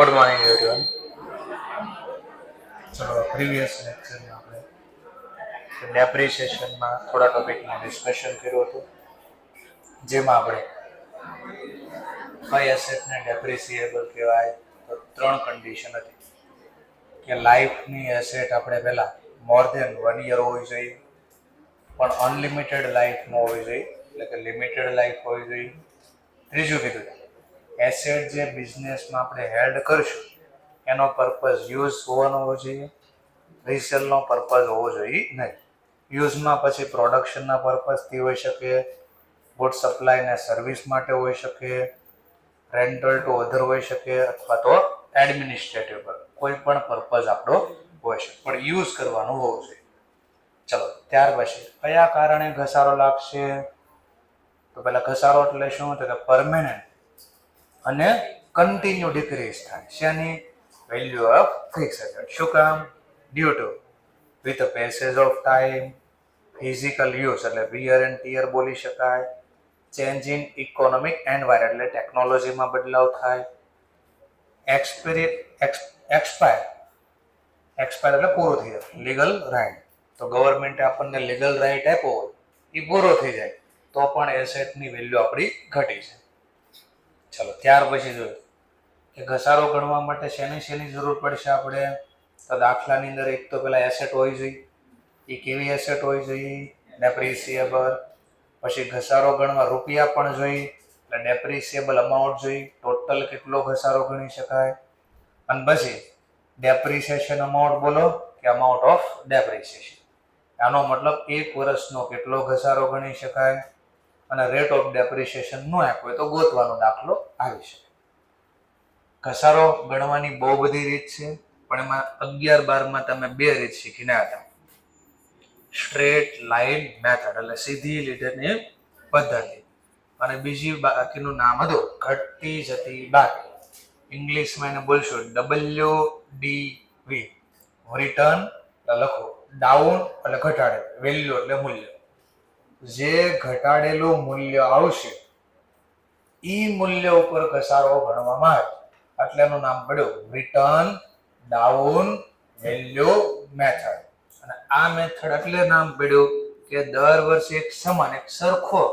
Good morning everyone. ચલો, previous લેક્ચરમાં આપણે ડેપ્રિસિએશનમાં થોડા ટોપિકનું ડિસ્કશન કર્યું હતું, જેમાં આપણે કઈ એસેટને ડેપ્રિસિએબલ કહેવાય તો 3 કન્ડિશન હતી કે લાઈફની એસેટ આપણે પહેલાં મોર ધેન 1 યર હોવી જોઈએ, પણ અનલિમિટેડ લાઈફ ન હોવી જોઈએ, એટલે કે લિમિટેડ લાઈફ હોવી જોઈએ. ત્રીજું કીધું એસેટ જે બિઝનેસમાં આપણે હેલ્ડ કરશું એનો પર્પઝ યુઝ હોવાનો હોવો જોઈએ, રિસેલનો પર્પઝ હોવો જોઈએ નહીં. યુઝમાં પછી પ્રોડક્શનના પર્પઝથી હોઈ શકે, ગુડ સપ્લાય ને સર્વિસ માટે હોઈ શકે, રેન્ટલ ટુ અધર હોઈ શકે, અથવા તો એડમિનિસ્ટ્રેટિવ પર કોઈ પણ પર્પઝ આપણો હોઈ શકે, પણ યુઝ કરવાનું હોવું જોઈએ. ચલો, ત્યાર પછી કયા કારણે ઘસારો લાગશે? તો પહેલા ઘસારો એટલે શું? તો કે પરમેનન્ટ અને કન્ટિન્યુ ડિક્રીઝ થાય. શેની? Value of fix asset. શું કામ? Due to with passage of time, physical use એટલે વિયર એન્ડ ટીયર બોલી શકાય, ચેન્જ ઇન ઇકોનોમિક એન્વાયરમેન્ટ એટલે ટેકનોલોજીમાં બદલાવ થાય, એક્સપાયર એટલે પૂરો થઈ જાય, લીગલ રાઇટ. તો ગવર્મેન્ટે આપણને લીગલ રાઇટ આપ્યો હોય એ પૂરો થઈ જાય તો પણ એસેટની વેલ્યુ આપણી ઘટી છે. ચલો, ત્યાર પછી જોયું કે ઘસારો ગણવા માટે શેની જરૂર પડશે આપણે? તો દાખલાની અંદર એક તો પેલા એસેટ હોવી જોઈએ. એ કેવી એસેટ હોવી જોઈએ? ડેપ્રિસિએબલ. પછી ઘસારો ગણવા રૂપિયા પણ જોઈએ, એટલે ડેપ્રિસિએબલ અમાઉન્ટ જોઈએ, ટોટલ કેટલો ઘસારો ગણી શકાય. અને પછી ડેપ્રિસિએશન અમાઉન્ટ બોલો કે અમાઉન્ટ ઓફ ડેપ્રિસિએશન, આનો મતલબ 1 વર્ષનો કેટલો ઘસારો ગણી શકાય. અને રેટ ઓફ ડેપ્રિસિએશન ન આપ્યો હોય તો ગોતવાનો દાખલો આવી શકે. ઘસારો ગણવાની બહુ બધી રીત છે, પણ એમાં 11-12માં તમે 2 રીત શીખીને હતા. સ્ટ્રેટ લાઇન મેથડ એટલે સીધી લીટીની પદ્ધતિ, અને બીજી બાકીનું નામ હતું ઘટતી જતી બાકી. ઇંગ્લિશમાં એને બોલશું WDV. રિટર્ન લખો, ડાઉન એટલે ઘટાડે, વેલ્યુ એટલે મૂલ્ય. જે ઘટાડેલું મૂલ્ય આવશે ઈ મૂલ્ય ઉપર ઘસારો ગણવામાં આવે એટલે એનું નામ પડ્યું રિટર્ન ડાઉન વેલ્યુ મેથડ. અને આ મેથડ એટલે નામ પડ્યું કે દર વર્ષે એક સમાન એક સરખો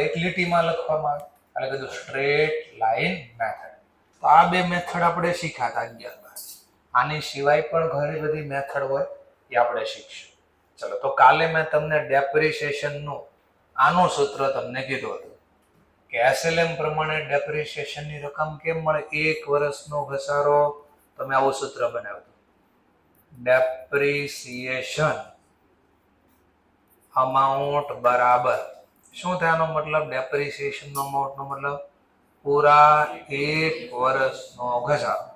એક લીટીમાં લખવામાં આવે એટલે કીધું સ્ટ્રેટ લાઇન મેથડ. તો આ 2 મેથડ આપણે શીખ્યા હતા 11. આની સિવાય પણ ઘણી બધી મેથડ હોય એ આપણે શીખશું. ચલો, તો કાલે મેં તમને ડેપ્રિસિએશનનું આનું સૂત્ર તમને કીધું હતું કે એસએલએમ પ્રમાણે ડેપ્રિસિએશનની રકમ કેમ મળે? 1 વર્ષનો ઘસારો. તમે આવું સૂત્ર બનાવ્યું, ડેપ્રિસિએશન અમાઉન્ટ બરાબર શું થાય? આનો મતલબ ડેપ્રિસિએશન અમાઉન્ટનો મતલબ પૂરા 1 વર્ષનો ઘસારો.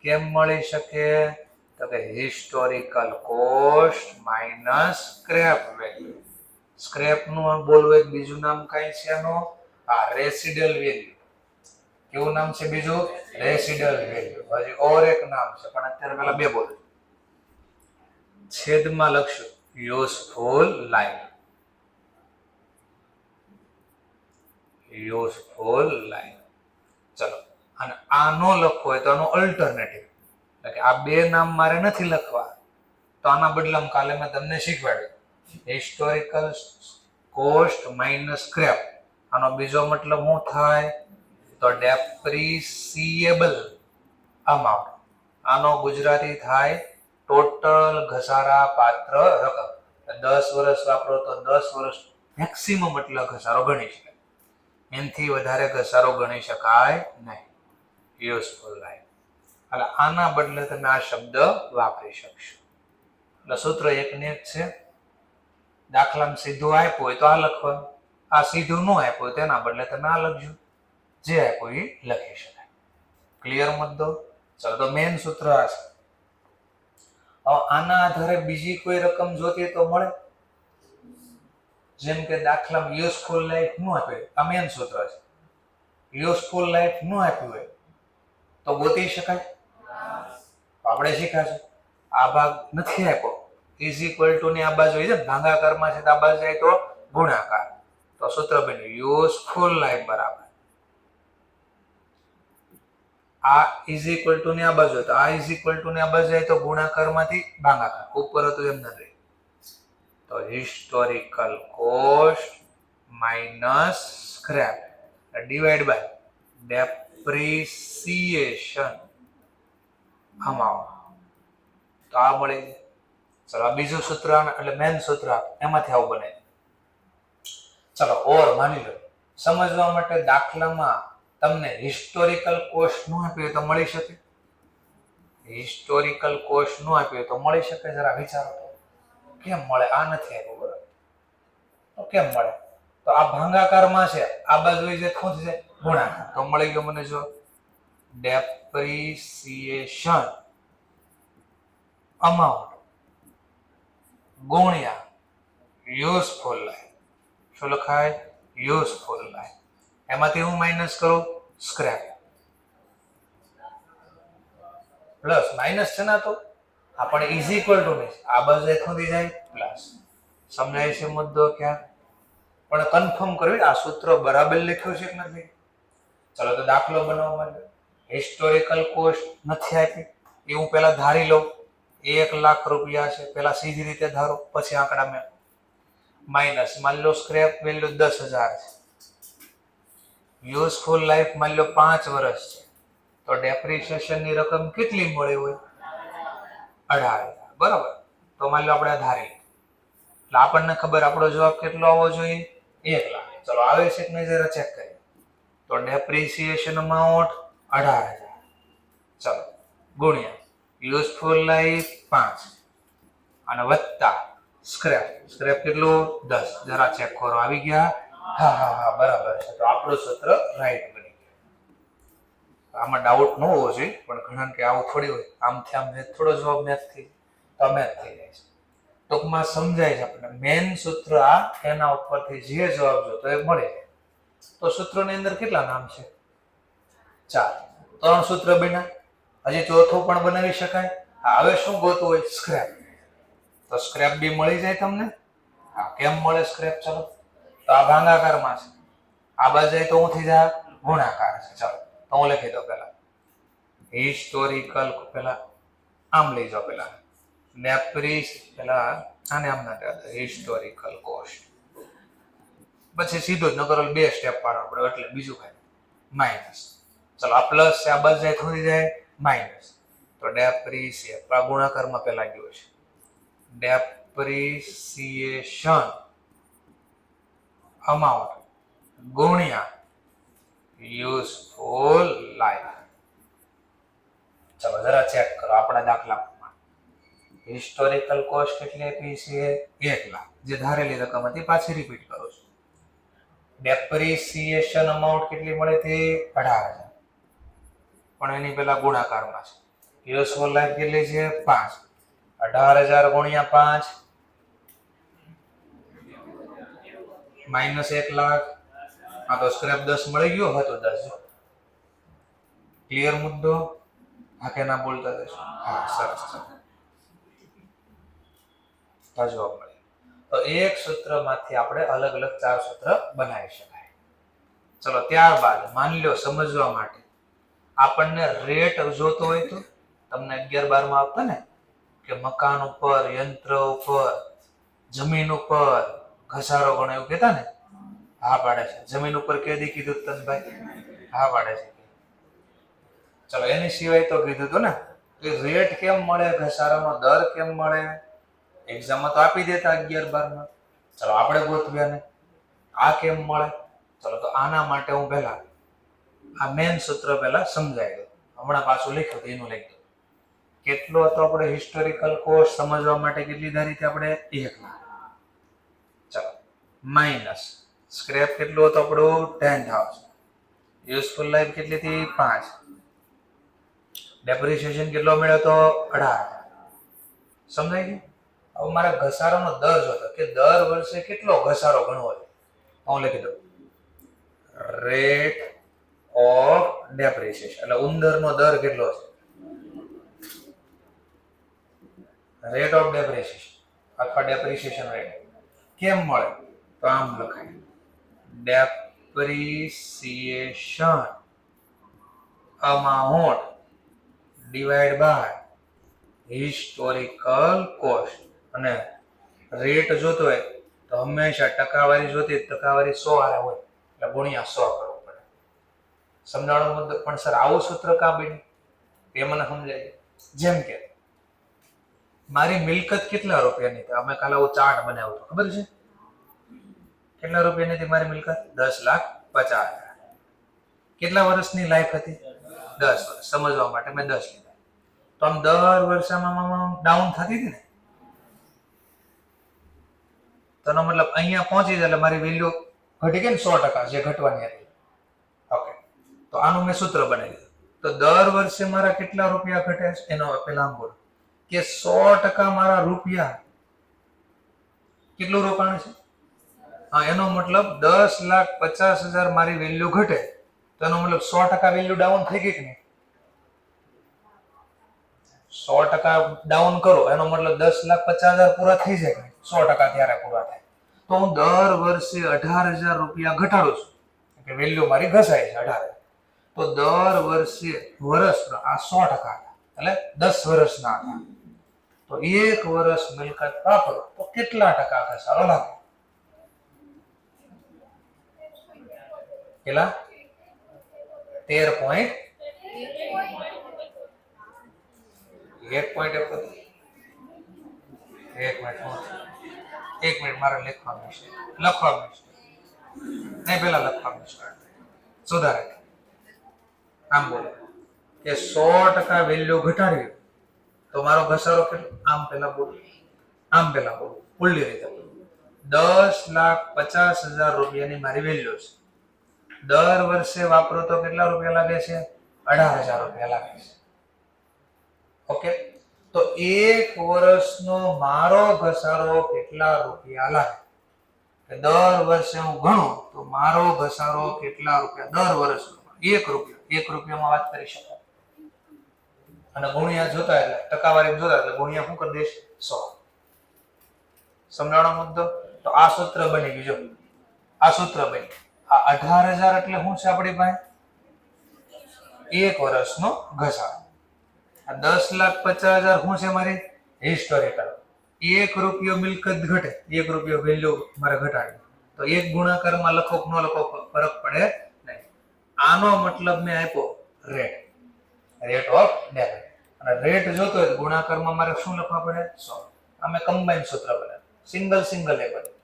કેમ મળી શકે? તો કે historical cost minus scrap value. Scrap નું બોલવું એક બીજું નામ કઈ છે એનું? Residual value. કેવું નામ છે બીજું? Residual value. હજી ઓર એક નામ છે, પણ અત્યારે પેલા 2 બોલું. છેદમાં લખશું યુઝફુલ લાઈફ. Useful life. ચલો, અને આ નો લખવો હોય તો આનો અલ્ટરનેટિવ, એટલે કે આ 2 નામ મારે નથી લખવા, તો આના બદલામાં કાલે મેં તમને શીખવાડ્યું હિસ્ટોરિકલ કોસ્ટ માઇનસ સ્ક્રેપ. આનો બીજો મતલબ શું થાય? તો ડેપ્રિસિએબલ અમાઉન્ટ. આનો ગુજરાતી થાય ટોટલ ઘસારા પાત્ર રકમ. 10 વર્ષ વાપરો તો 10 વર્ષ મેક્સિમમ એટલો ઘસારો ગણી શકાય, એનાથી વધારે ઘસારો ગણી શકાય નહીં. Useful life. એટલે આના બદલે તમે આ શબ્દ વાપરી શકશો. એટલે સૂત્ર એકને એક છે. દાખલામાં સીધું આપ્યું હોય તો આ લખવાનું, આ સીધું ન આપ્યું હોય તેના બદલે તમે આ લખજો, જે આપ્યું એ લખી શકાય. ક્લિયર મુદ્દો? ચલો, તો મેઇન સૂત્ર આ છે. આના આધારે બીજી કોઈ રકમ જોતી તો મળે. જેમ કે દાખલામાં યુઝફુલ લાઈફ ન આપે, આ મેઇન સૂત્ર છે. યુઝફુલ લાઈફ ન આપ્યું હોય તો ગોતી શકાય? આપણે શીખ્યા છે આ ભાગ નથી આપ્યો, ઇઝ ઇક્વલ ટુ ની આ બાજુ હોય છે, ભાગાકારમાં છે તો આ બાજુ જાય તો ગુણાકાર. તો સૂત્ર બન્યું યુઝફુલ લાઈફ બરાબર આ ઇઝ ઇક્વલ ટુ ની આ બાજુ તો આ ઇઝ ઇક્વલ ટુ ની આ બાજુ જાય તો ગુણાકારમાંથી ભાગાકાર ઉપર હતું એમ નથી. તો historical cost minus scrap divide by depreciation amount. તો આ મળી જાય. ચલો આ બીજું સૂત્ર એટલે મેન સૂત્ર એમાંથી આવું બને. ચલો ઓર માની લો સમજવા માટે દાખલામાં તમને હિસ્ટોરિકલ કોસ્ટ નું આપ્યું તો મળી શકે. હિસ્ટોરિકલ કોસ્ટ નું આપ્યું તો મળી શકે. જરા વિચારો તો કેમ મળે? આ નથી આપ્યું બરાબર તો કેમ મળે? તો આ ભાગાકારમાં છે, આ બાજુ જે શું છે ગુણાકાર. તો મળી ગયો મને જો ડેપ્રિસિએશન અમાઉન્ટ ગુણ્યા યુઝફુલ લાઈફ. શું લખાય? Useful life. એમાંથી હું માઇનસ કરું સ્ક્રેપ પ્લસ માઇનસ છે ને તો આપણે ઇઝ ઇક્વલ ટુ ને આ બાજુ ખોદી જાય પ્લસ. સમજાય છે મુદ્દો? ક્યાં પણ કન્ફર્મ કરવી આ સૂત્ર બરાબર લખ્યું છે કે નથી. ચલો તો દાખલો બનાવવા માટે હિસ્ટોરિકલ કોસ્ટ નથી આપી એ હું પહેલા ધારી લઉં 1 લાખ રૂપિયા છે. પહેલા સીધી રીતે ધારો પછી આંકડા મેં માઇનસ માની લો સ્ક્રેપ વેલ્યુ 10,000 છે. યુઝફુલ લાઈફ માની લો 5 વર્ષ છે તો ડેપ્રિસિએશન ની રકમ કેટલી મળી હોય? 18,000 બરાબર. તો માની લો આપણે ધારી એટલે આપણને ખબર આપણો જવાબ કેટલો આવવો જોઈએ? 1 લાખ. ચલો આવે છે કે નહીં જરા ચેક કરીએ. તો ડેપ્રિસિએશન અમાઉન્ટ 18,000 ચલો ગુણ્યા યુઝફુલ લાઈફ 5 અને વત્તા સ્ક્રેપ કેટલું 10. જરા ચેક કરો આવી ગયા? હા બરાબર છે. તો આપણું સૂત્ર રાઈટ બની ગયું. આમાં ડાઉટ ન હોવો જોઈએ પણ ઘણા કે આવું થોડી હોય આમથી આમ થોડો જવાબ મેચ થઈ તો મેચ થઈ જાય છે. ટૂંકમાં સમજાય છે આપણને મેન સૂત્ર આ એના ઉપરથી જે જવાબ જોતો એ મળે જાય. તો સૂત્રોની અંદર કેટલા નામ છે? 4. 3 સૂત્ર બન્યા. હજી ચોથું પણ બનાવી શકાય. હવે શું ગોતવું હોય? સ્ક્રેપ. તો સ્ક્રેપ બી મળી જાય તમને. હા કેમ મળે સ્ક્રેપ? ચલો તો આ ભાગાકારમાં છે, આ બાજુ તો હું થઈ જાય ગુણાકાર છે. ચલો તો હું લખી દઉં પહેલા હિસ્ટોરિકલ પેલા આમ લઈ જાઓ પેલા ડેપ્રિસ પેલા આને આમ ના કહેવાય હિસ્ટોરિકલ કોસ્ટ. પછી સીધો જ નકર 2 સ્ટેપ પાડવા પડે એટલે બીજું કઈ માઇનસ. ચલો આ પ્લસ છે, આ બાજુ થઈ જાય માઇનસ. તો ડેપ્રિસિએટ આ ગુણાકારમાં પેલા ગયો છે ડેપ્રિસિએશન અમાઉન્ટ ગુણ્યા યુઝફુલ લાઈફ. ચલો જરા ચેક કરો આપણા દાખલામાં હિસ્ટોરિકલ કોસ્ટ કેટલી આપી છે? 1 લાખ. જે ધારેલી રકમ હતી પાછી રિપીટ કરું છું. ડેપ્રિસિએશન અમાઉન્ટ કેટલી મળે છે? 18,000 પણ એની પેલા ગુણાકારમાં છે. યુઝફુલ લાઈફ કેટલી છે? 5. 18,000 ગુણ્યા 5 માઇનસ 1 લાખ. આ તો સ્ક્રેપ 10 મળી ગયો હતો 10. ક્લિયર મુદ્દો? હા કે ના બોલતા જશો? હા સરસ. જવાબ મળે. તો એક સૂત્રમાંથી આપણે અલગ અલગ 4 સૂત્ર બનાવી શકાય. ચલો ત્યારબાદ માની લો સમજવા માટે આપણને રેટ જોતો હોય તો તમને 11-12 માં આપતા ને કે મકાન ઉપર, યંત્ર ઉપર, જમીન ઉપર ઘસારો ગણો એવું કહેતા ને. હા પાડે છે. જમીન ઉપર કેદી કીધું તનભાઈ? હા પાડે છે. ચલો એની સિવાય તો કીધું હતું ને કે રેટ કેમ મળે, ઘસારાનો દર કેમ મળે. એક્ઝામમાં તો આપી દેતા 11-12 માં. ચલો આપણે ગોતવ્યા ને આ કેમ મળે. ચલો તો આના માટે હું પહેલા આ મેન સૂત્ર પહેલા સમજાવી દઉં. હમણાં પાછું લખ્યું એનું લઈ દઉં. કેટલો હતો આપણે હિસ્ટોરિકલ કોસ્ટ સમજવા માટે કેટલી ધારી હતી આપણે? 1 લાખ. ચલો માઇનસ સ્ક્રેપ કેટલું હતું આપણું? 10,000. યુઝફુલ લાઈફ કેટલી હતી? 5. ડેપ્રિસિએશન કેટલો મળ્યો તો? 18,000. સમજાય ગયું? હવે મારે ઘસારાનો દર જોતો કે દર વર્ષે કેટલો ઘસારો ગણવો છે. હું લખી દઉં રેટ ઓફ ડેપ્રિસિએશન એટલે ઉંદરનો દર કેટલો છે? રેટ ઓફ ડેપ્રિસિએશન અથવા ડેપ્રિસિએશન રેટ કેમ મળે? તો આમ લખાય depreciation amount divided by historical cost. અને રેટ જોતો હોય તો હંમેશા ટકાવારી જોતી, ટકાવારી 100 હારે હોય એટલે ગુણ્યા 100 કરવું પડે. સમજાણો મુદ્દો. પણ સર આવું સૂત્ર કાં બન્યું એ મને સમજાય. જેમ કે મારી મિલકત કેટલા રૂપિયાની હતી, અમે કાલે ચાર્ટ બનાવ્યો હતો, ખબર છે કેટલા રૂપિયાની હતી મારી મિલકત? 10,50,000. કેટલા વર્ષની લાઈફ હતી? 10 વર્ષ. સમજવા માટે મેં 10 લીધા. તો આમ દર વર્ષે ડાઉન થતી હતી ને, તો એનો મતલબ અહીંયા પહોંચી જાય એટલે મારી વેલ્યુ ઘટી ગઈ ને 100%, જે ઘટવાની હતી. ઓકે, તો આનું મેં સૂત્ર બનાવી દીધું. તો દર વર્ષે મારા કેટલા રૂપિયા ઘટે છે એનો પેલા આમ બોલો કે 100% મારા રૂપિયા કેટલું રોકાણ છે? હા, એનો મતલબ 10,50,000 મારી વેલ્યુ ઘટે તો એનો મતલબ 100% વેલ્યુ ડાઉન થઈ ગઈ કે નહીં? 100% ડાઉન કરો એનો મતલબ 10,50,000 પૂરા થઈ જાય કે 100% ત્યારે પૂરા થાય. તો હું દર વર્ષે 18,000 રૂપિયા ઘટાડું છું કે વેલ્યુ મારી ઘસાય છે 18,000. તો દર વર્ષે વર્ષનો આ 100% એટલે 10 વર્ષના હતા. તો 1 વર્ષ મિલકત વાપરો તો કેટલા ટકા ઘસારો લાગે? કેટલા? 13. 1 મિનિટ મારે લખવાનું છે. નહીં, પેલા લખવાનું છે. સુધારે આમ બોલો કે 100% વેલ્યુ ઘટાડવી તો મારો ઘસારો કેટલો? આમ પેલા બોલો, ઉલટી રીતે બોલો. 10,50,000 રૂપિયાની મારી વેલ્યુ છે. દર વર્ષે વાપરો તો કેટલા રૂપિયા લાગે છે? 18,000 રૂપિયા લાગે છે. ઓકે, તો 1 વર્ષનો મારો ઘસારો કેટલા રૂપિયા લાગે? કે દર વર્ષે હું ગણું તો મારો ઘસારો કેટલા રૂપિયા દર વર્ષનો? 1 રૂપિયો. 1 રૂપિયામાં વાત કરી શકાય. અને ગુણ્યા જોતા એટલે ટકાવારી જોતા એટલે ગુણ્યા શું કરી દઈશ? 100. સમજાણો મુદ્દો. તો આ સૂત્ર બની ગયું. જો આ સૂત્ર બની. આ 18,000 એટલે શું છે આપણી પાસે? 1 વર્ષનો ઘસારો. આ 10,50,000 શું છે મારી? હિસ્ટોરિકલ. 1 રૂપિયો મિલકત ઘટે, 1 રૂપિયો વેલ્યુ મારે ઘટાડી તો 1 ગુણાકારમાં લખો કે ન લખો ફરક પડે નહીં. આનો મતલબ મેં આપ્યો રેટ ઓફ ડેબિટ. અને રેટ જોતો હોય ગુણાકારમાં મારે શું લખવા પડે? 100. અમે કમ્બાઈન સૂત્ર બનાવ્યું, સિંગલ એ બધું,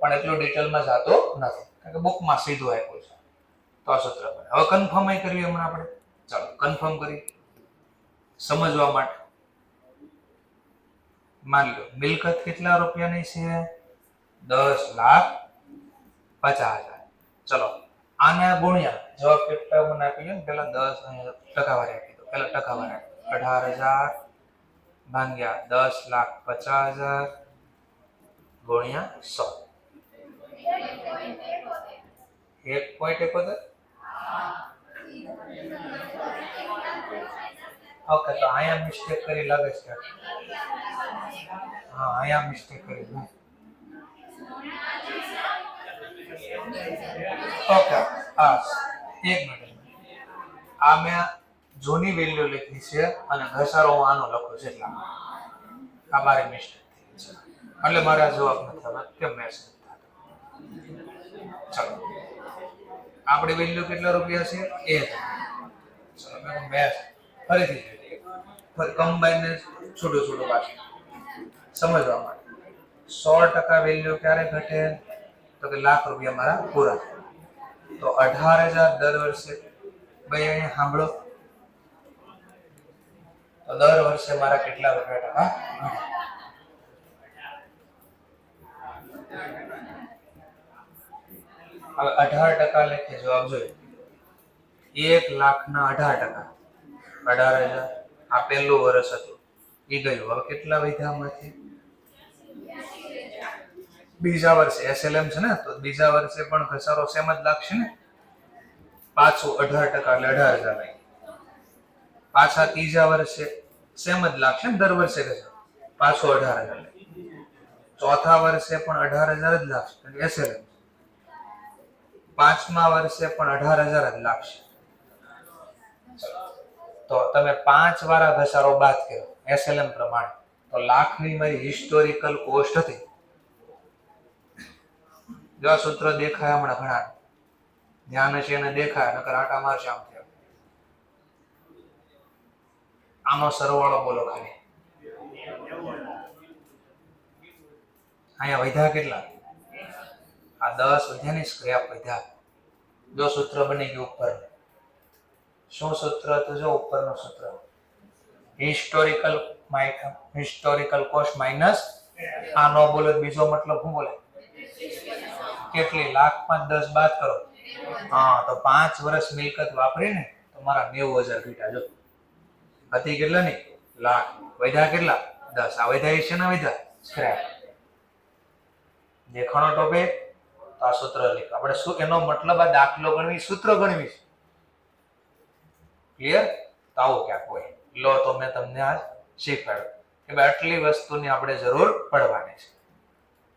પણ એટલું ડિટેલમાં જાતો નથી કારણ કે બુકમાં સીધું આપ્યું છે. તો આ સૂત્ર બને. હવે કન્ફર્મ કરીએ હમણાં આપણે. ચાલો કન્ફર્મ કરી સમજવા માટે. માની લો મિલકત કેટલા રૂપિયાની છે? 10,50,000. ચલો આને ગુણ્યા જવાબ કેટલા મને આપી ને પેલા 10 ટકાવારી આપી દો. પેલા ટકાવારી 18,000 ભાગ્યા 10,50,000 ગુણ્યા 100. 1.71. ઓકે, તો અહીંયા મિસ્ટેક કરી લાગે છે. હા, અહીંયા મિસ્ટેક કરી. ઓકે, હા 1 મિનિટ. આ મેં જૂની વેલ્યુ લખી છે અને ઘસારો હું આનો લખું છું એટલા આ મારી મિસ્ટેક થઈ છે એટલે મારા જવાબ નથી આવે કેમ મેચ નથી થતો. ચલો આપણી વેલ્યુ કેટલા રૂપિયા છે? 1. ચલો મેં મેચ ફરીથી કમ્બાઈન છોડું પાછું સમજવા માટે. 100% વેલ્યુ ક્યારે ઘટે? તો કે લાખ રૂપિયા મારા પૂરા થાય. તો 18,000 દર વર્ષે ભાઈ અહીંયા સાંભળો તો દર વર્ષે મારા કેટલા રૂપિયા ટકા ઘટે? હવે 18% લેખે જવાબ જોઈએ. 1,18,000 18,000 આ પહેલું વર્ષ હતું એ ગયું. હવે કેટલા વધ્યામાંથી? બીજા વર્ષે એસએલએમ છે ને તો બીજા વર્ષે પણ ઘસારો સેમ જ લાગશે ને. પાછું 18% એટલે 18,000 પાછા ત્રીજા વર્ષે સેમ જ લાગશે ને દર વર્ષે ઘસારો પાછું 18,000. ચોથા વર્ષે પણ 18,000 જ લાગશે એસએલએમ. પાંચમા વર્ષે પણ 18,000 જ લાગશે. તો તમે 5 વાર ઘસારો બાદ કર્યો એસએલએમ પ્રમાણે, તો લાખની મારી હિસ્ટોરિકલ કોસ્ટ હતી. જો આ સૂત્ર દેખાય હમણાં ઘણા ધ્યાન હશે એને દેખાય, નકર આટા મારશે આમ થયો. આનો સરવાળો બોલો ખાલી. અહીંયા વધ્યા કેટલા? આ 10 વધ્યા ની સ્ક્રેપ વધ્યા. જો સૂત્ર બની ગયું ઉપર. શું સૂત્ર હતું? જો ઉપરનું સૂત્ર હિસ્ટોરિકલ કોસ્ટ માઇનસ આ નો બોલે બીજો મતલબ શું બોલે? કેટલી? લાખમાં 10 બાદ કરો. હા, તો 5 વર્ષ મિલકત વાપરીને તમારા 90,000 ઘટ્યા. જો હતી કેટલા ની? લાખ. વધ્યા કેટલા? 10. આ વધ્યા છે ને વધ્યા સ્ક્રેપ. દેખાણો ટોપિક. તો આ સૂત્ર લખ. આપણે શું એનો મતલબ આ દાખલો ગણવી, સૂત્ર ગણવી છે. ક્લિયર? તો આવું ક્યાંક હોય લો તો મેં તમને આજ શીખવાડ્યું કે ભાઈ આટલી વસ્તુની આપણે જરૂર પડવાની છે.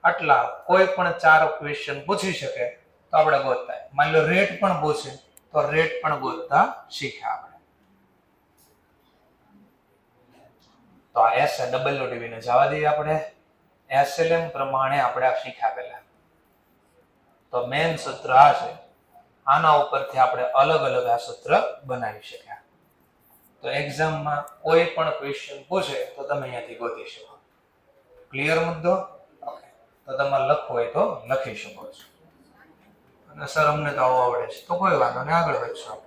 આટલા કોઈ પણ 4 ક્વેશ્ચન પૂછી શકે તો આપણે ગોતતા. માની લો રેટ પણ પૂછે તો રેટ પણ ગોતતા શીખ્યા આપણે. તો આ SWDV ને જવા દઈએ આપણે. SLM પ્રમાણે આપણે આ શીખ્યા પહેલા. તો મેન સૂત્ર આ છે. આના ઉપરથી આપણે અલગ અલગ આ સૂત્ર બનાવી શક્યા. તો એક્ઝામમાં કોઈ પણ ક્વેશ્ચન પૂછે તો તમે અહીંયાથી ગોતી શકો. ક્લિયર મુદ્દો? ઓકે. તો તમારે લખવું હોય તો લખી શકો છો. અને સર અમને તો આવું આવડે છે તો કોઈ વાંધો નહીં, આગળ વધશું આપણે.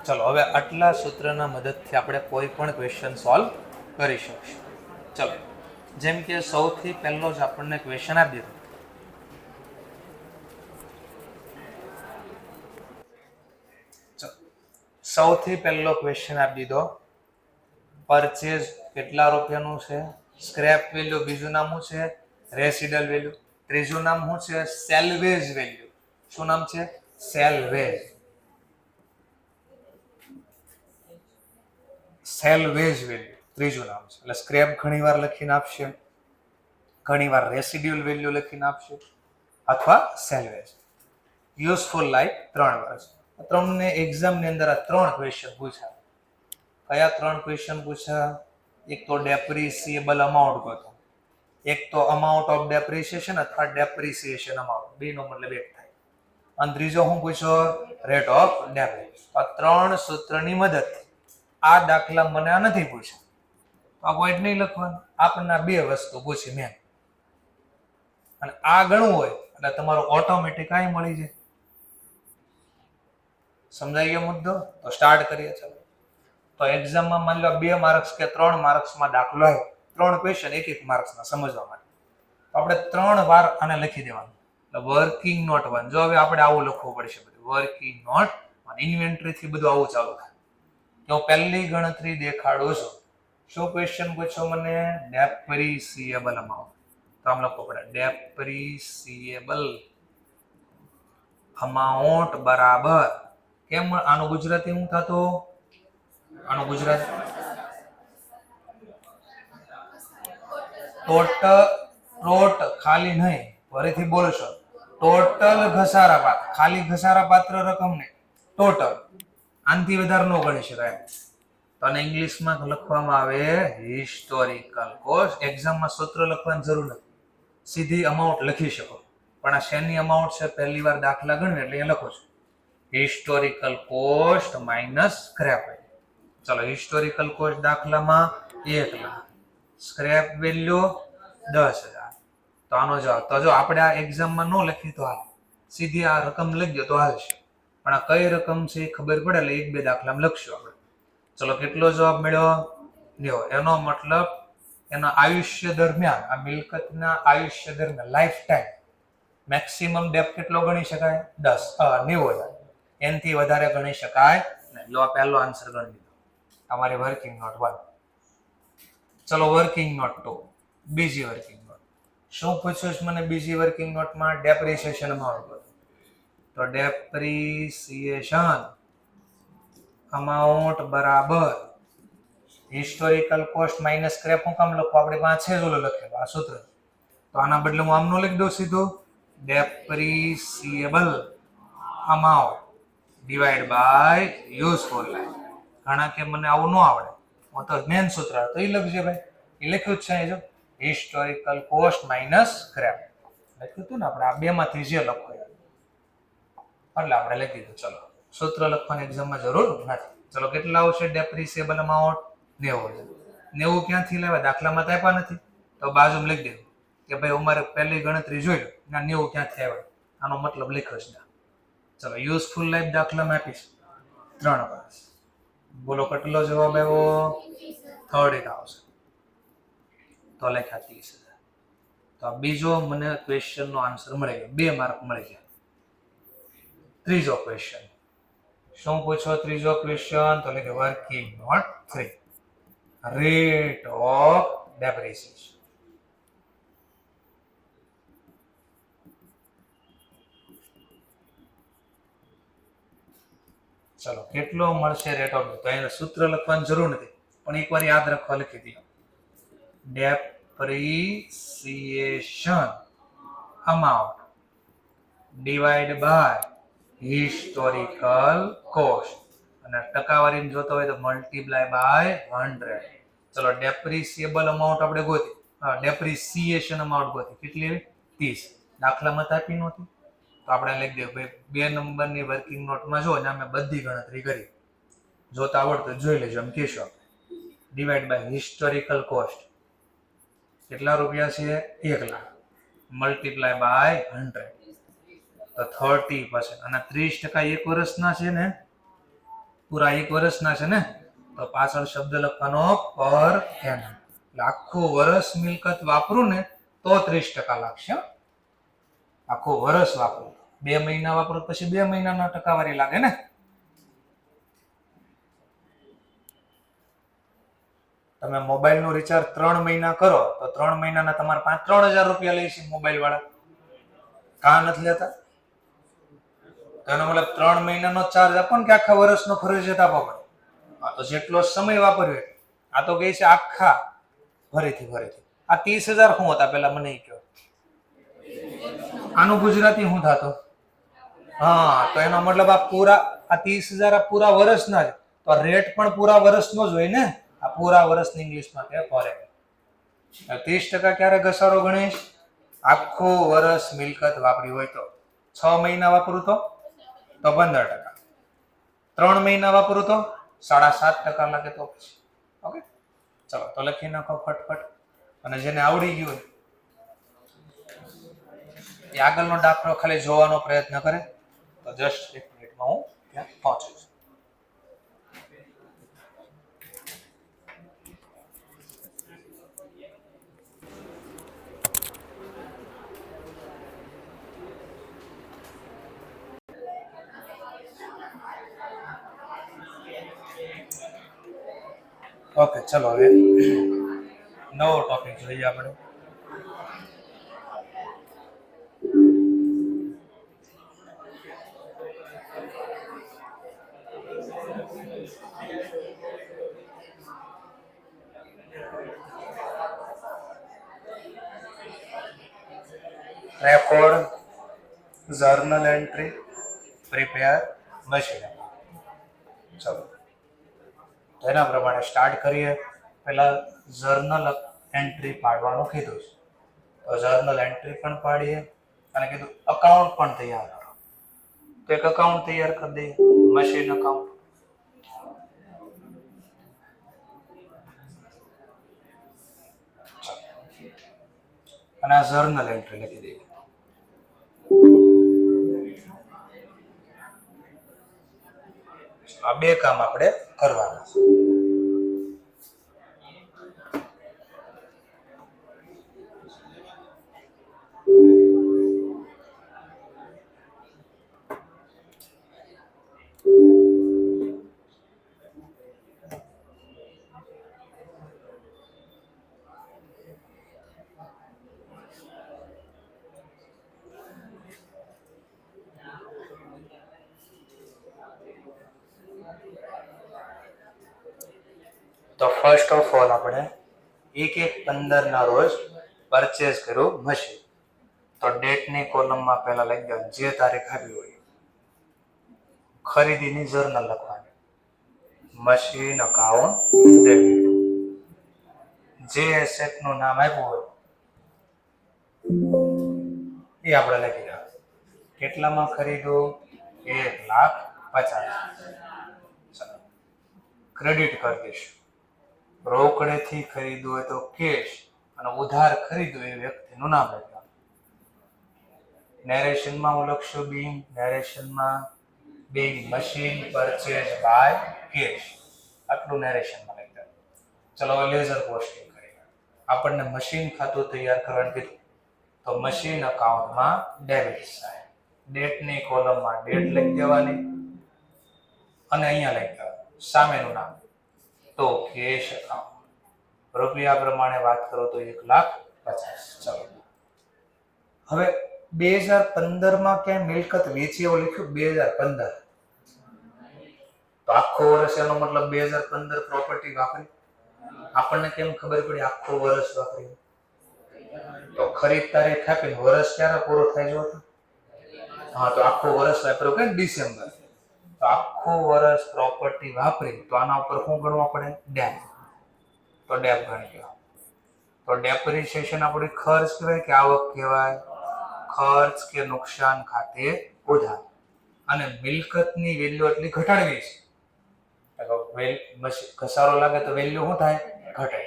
ચલો હવે આટલા સૂત્રના મદદથી આપણે કોઈ પણ ક્વેશ્ચન સોલ્વ કરી શકીશું. ચલો જેમ કે સૌથી પહેલો જ આપણને ક્વેશ્ચન આપી દીધો. સૌથી પહેલો ક્વેશ્ચન આપી દીધો. પરચેઝ કેટલા રૂપિયાનું છે? Scrap value. બીજું નામ શું છે? રેસિડલ વેલ્યુ. ત્રીજું નામ શું છે? Salvage value. શું નામ છે? સેલ્વેજ. સેલ્વેજ વેલ્યુ ત્રીજું નામ છે. એટલે સ્ક્રેપ ઘણીવાર લખીને આપશે, ઘણીવાર રેસિડ્યુઅલ વેલ્યુ લખીને આપશે, અથવા સેલ્વેજ. યુઝફુલ લાઈફ 3 વર્ષ. તમને એક્ઝામની અંદર આ 3 ક્વેશ્ચન પૂછ્યા. કયા 3 ક્વેશ્ચન પૂછ્યા? એક તો ડેપ્રિસિએબલ અમાઉન્ટ ગોતો, એક તો અમાઉન્ટ ઓફ ડેપ્રિસિએશન અથવા ડેપ્રિસિએશન અમાઉન્ટ, બેનો મતલબ એક થાય, અને ત્રીજો હું પૂછ્યો? Rate of depreciation. આ 3 સૂત્રની મદદથી આ દાખલા મને આ નથી પૂછ્યા તો આ પોઈન્ટ નહીં લખવાનું. આપણને 2 વસ્તુ પૂછી મેં, અને આ ગણવું હોય એટલે તમારો ઓટોમેટિક આ મળી જાય. સમજાઈ ગયો મુદ્દો? તો સ્ટાર્ટ કરીએ. ચાલો તો એક્ઝામમાં માની લો 2 માર્ક્સ કે 3 માર્ક્સમાં દાખલો આવ્યો, 3 ક્વેશ્ચન 1 માર્ક્સના સમજવા માટે, તો આપણે 3 વાર આને લખી દેવાનું. એટલે વર્કિંગ નોટ 1. જો હવે આપણે આવું લખવું પડશે બધું. વર્કિંગ નોટ 1 ઇન્વેન્ટરી થી બધું આવું ચાલુ થાય. તો પહેલી ગણતરી દેખાડું છું. શું ક્વેશ્ચન પૂછો મને? ડેપ્રિસિએબલ અમાઉન્ટ. તો આમ લખવું પડે ડેપ્રિસિએબલ અમાઉન્ટ બરાબર. કેમ આનું ગુજરાતી શું થતું? આનું ગુજરાતી ટોટલ ખાલી નહીં, ફરીથી બોલશો. ટોટલ ઘસારા પાત્ર, ખાલી ઘસારા પાત્ર રકમ ને ટોટલ. આનાથી વધારે ન ગણી શકાય. તો આને ઇંગ્લિશમાં લખવામાં આવે હિસ્ટોરિકલ કોસ્ટ. એક્ઝામમાં સૂત્ર લખવાની જરૂર નથી, સીધી અમાઉન્ટ લખી શકો. પણ આ શેની અમાઉન્ટ છે? પહેલી વાર દાખલા ગણવે એટલે એ લખો છો હિસ્ટોરિકલ કોસ્ટ માઇનસ સ્ક્રેપ. ચલો હિસ્ટોરિકલ કોસ્ટ દાખલામાં 1 લાખ. Scrap value 10,000. તો આનો જવાબ. તો જો આપણે આ એક્ઝામમાં ન લખી તો હાલ, સીધી આ રકમ લખી દો તો હાલશે, પણ આ કઈ રકમ છે એ ખબર પડે એટલે 1-2 દાખલામાં લખશું આપણે. ચલો, કેટલો જવાબ મળ્યો? લ્યો, એનો મતલબ એના આયુષ્ય દરમિયાન, આ મિલકતના આયુષ્ય દરમિયાન લાઈફ ટાઈમ મેક્સિમમ ડેપ કેટલો ગણી શકાય? 90,000. એનથી વધારે ગણી શકાય નહીં. લો, આ પહેલો આન્સર ગણી દીધો તમારી વર્કિંગ નોટ 1. ચલો, વર્કિંગ નોટ 2, બીજી વર્કિંગ નોટ. શું પૂછ્યું છે મને બીજી વર્કિંગ નોટમાં? Depreciation amount. તો ડેપ્રિસિએશન અમાઉન્ટ બરાબર હિસ્ટોરિકલ કોસ્ટ માઇનસ સ્ક્રેપ. હું કામ લખું? આપણી પાસે છે જ ઓલો લખેલો આ સૂત્ર. તો આના બદલે હું આમનું લખી દઉં સીધું, depreciable amount divide by useful life. ઘણા કે મને આવું ન આવડે, હું તો મેન સૂત્ર તો એ લખજે ભાઈ. એ લખ્યું જ છે જો, હિસ્ટોરિકલ કોસ્ટ માઇનસ સ્ક્રેપ લખ્યું હતું ને આપણે. આ બેમાંથી જે લખો એટલે આપણે લખી દીધું. ચલો, સૂત્ર લખવાની એક્ઝામમાં જરૂર નથી. ચલો, કેટલા આવશે ડેપ્રિસિએબલ અમાઉન્ટ? 90,000. 90 ક્યાંથી લેવા? દાખલામાં તો આપ્યા નથી, તો બાજુમાં લખી દેવું કે ભાઈ અમારે પહેલી ગણતરી જોઈ લો, ના 90 ક્યાંથી આવ્યા, આનો મતલબ લખ્યો છે. ચલો, યુઝફુલ લાઈફ દાખલામાં આપીશ 3 પાસ. બોલો કેટલો જવાબ આવ્યો? 30,000. તો લખ્યા 30,000. તો આ બીજો મને ક્વેશ્ચનનો આન્સર મળી ગયો, 2 માર્ક મળી ગયા. ત્રીજો ક્વેશ્ચન શું પૂછો? ત્રીજો ક્વેશ્ચન તો લખે working note 3, rate of depreciation. ચલો, કેટલો મળશે રેટ ઓફ? તો એને સૂત્ર લખવાની જરૂર નથી, પણ એકવાર યાદ રાખવા લખી દો. Depreciation amount divide by historical cost, અને ટકાવારી જોતો હોય તો મલ્ટીપ્લાય બાય 100. ચલો, ડેપ્રિસિએબલ અમાઉન્ટ આપણે ગોતી, ડેપ્રિસિએશન અમાઉન્ટ ગોતી. કેટલી? 30. દાખલામાં આપી નહોતી તો આપણે લખી દઈએ ભાઈ 2 નંબરની વર્કિંગ નોટમાં જો ને અમે બધી ગણતરી કરી, જોતા આવડતું જોઈ લેજો એમ કહેશો. ડિવાઈડ બાય હિસ્ટોરિકલ કોસ્ટ કેટલા રૂપિયા છે? 1 લાખ. મલ્ટીપ્લાય બાય 100 તો 30%. અને 30% 1 વર્ષના છે ને, પૂરા 1 વર્ષના છે ને, તો પાછળ શબ્દ લખવાનો પર એનમ. એટલે આખું વર્ષ મિલકત વાપરું ને તો 30% લાગશે. આખું વર્ષ વાપરું, 2 મહિના વાપરું પછી 2 મહિનાના ટકાવારી લાગે ને. તમે મોબાઈલનું રિચાર્જ 3 મહિના કરો તો 3 મહિનાના તમારે 3,000 રૂપિયા લે છે મોબાઈલ વાળા. કાં નથી લેતા? તો એનો મતલબ 3 મહિનાનો ચાર્જ આપો ને કે આખા વર્ષનો ફરજિયાત આપવો પડે. તો જેટલો સમય વાપર્યો. આ તો કહે છે આખા ફરીથી. આ 30,000 શું હતા પેલા મને કહો? આનું ગુજરાતી શું થતો? હા, તો એનો મતલબ આ 30,000 આ પૂરા વર્ષના છે, તો રેટ પણ પૂરા વર્ષનો જ હોય ને. આ પૂરા વર્ષની ઇંગ્લિશમાં કે ફોરેન. 30% ક્યારે ઘસારો ગણેશ? આખું વર્ષ મિલકત વાપરી હોય તો. 6 મહિના વાપરું તો 15%. 3 મહિના વાપરું તો 7.5% લાગે તો પછી. ઓકે, ચલો તો લખી નાખો ફટફટ. અને જેને આવડી ગયું એ આગળનો દાખલો ખાલી જોવાનો પ્રયત્ન કરે તો જસ્ટ 1 મિનિટમાં હું ત્યાં પહોંચું છું. ઓકે, ચલો હવે નવો ટોપિક જોઈએ આપણે. Record journal entry prepare machine. ચલો તો એના પ્રમાણે સ્ટાર્ટ કરીએ. પહેલા જર્નલ એન્ટ્રી પાડવાનું કીધું છે, તો જર્નલ એન્ટ્રી પણ પાડીએ અને કીધું અકાઉન્ટ પણ તૈયાર કરો. તો એક અકાઉન્ટ તૈયાર કરી દઈએ, મશીન અકાઉન્ટ. અને આ જર્નલ એન્ટ્રી લખી દઈએ. આ બે કામ આપણે કરવાના છે. તો ફર્સ્ટ ઓફ ઓલ આપણે 1/15 રોજ પરચેસ કર્યું મશીન. તો ડેટની કોલમમાં પહેલા લખી દો જે તારીખ આપી હોય. ખરીદીની જર્નલ લખવાની, મશીન અકાઉન્ટ ડેબિટ. જે એસેટ નું નામ આપ્યું હોય એ આપણે લખી દો. કેટલામાં ખરીદો? 1,50,000. ક્રેડિટ કરી દઈશું. રોકડેથી ખરીદવું હોય તો કેશ, અને ઉધાર ખરીદવું એ વ્યક્તિનું નામ લખવાનું. નેરેશનમાં હું લખશું નેરેશનમાં being machine purchased by cash. આટલું નેરેશનમાં લખી દો. ચલો લેઝર પોસ્ટિંગ કરીએ. આપણને મશીન ખાતું તૈયાર કરવાનું કીધું, તો મશીન અકાઉન્ટમાં ડેબિટ સાઇન. ડેટની કોલમમાં ડેટ લખી દેવાની અને અહીંયા લખી દેવાનું સામેનું નામ, તો કેશ અકાઉન્ટ. રૂપિયા પ્રમાણે વાત કરો તો 1,50,000. ચલો હવે 2015 ક્યાંય મિલકત વેચી એવું લખ્યું 2015, તો આખો વર્ષ એનો મતલબ 2015 પ્રોપર્ટી વાપરી. આપણને કેમ ખબર પડી આખો વર્ષ વાપરી? તો ખરીદ તારીખ આપીને વર્ષ ક્યારે પૂરો થાય જો? હા, તો આખો વર્ષ વાપર્યો કે ડિસેમ્બર. તો આખો વર્ષ પ્રોપર્ટી વાપરી તો આના ઉપર શું ગણવા પડે? ડેપ. તો ડેપ ગણી લો. તો ડેપ્રિસિએશન આપણી ખર્ચ કહેવાય કે આવક કહેવાય? ખર્ચ કે નુકસાન ખાતે ઉધાર. અને મિલકતની વેલ્યુ એટલી ઘટાડવી છે. ઘસારો લાગે તો વેલ્યુ શું થાય? ઘટે.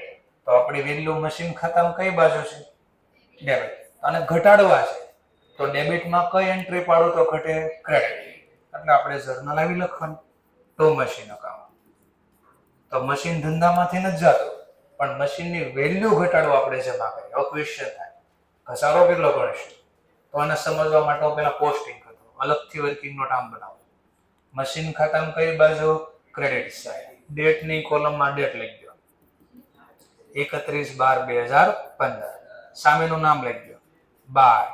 તો આપણી વેલ્યુ મશીન ખાતામાં કઈ બાજુ છે? ડેબિટ. અને ઘટાડવા છે તો ડેબિટમાં કઈ એન્ટ્રી પાડો તો ઘટે? ક્રેડિટ. એટલે આપણે જર્નલ આવી લખવાની, તો મશીન અકાઉન્ટ. તો મશીન ધંધામાંથી નથી જતું, પણ મશીનની વેલ્યુ ઘટાડવા આપણે જમા કરીએ. હવે ક્વેશ્ચન થાય ઘસારો કેટલો ગણીશું? તો આને સમજવા માટે પહેલા પોસ્ટિંગ કરતો, અલગથી વર્કિંગ નોટ આમ બનાવો. મશીન ખાતામાં કઈ બાજુ? Credit side. ડેટની કોલમમાં ડેટ લખી દો 31/12/2015. સામેનું નામ લખી દો by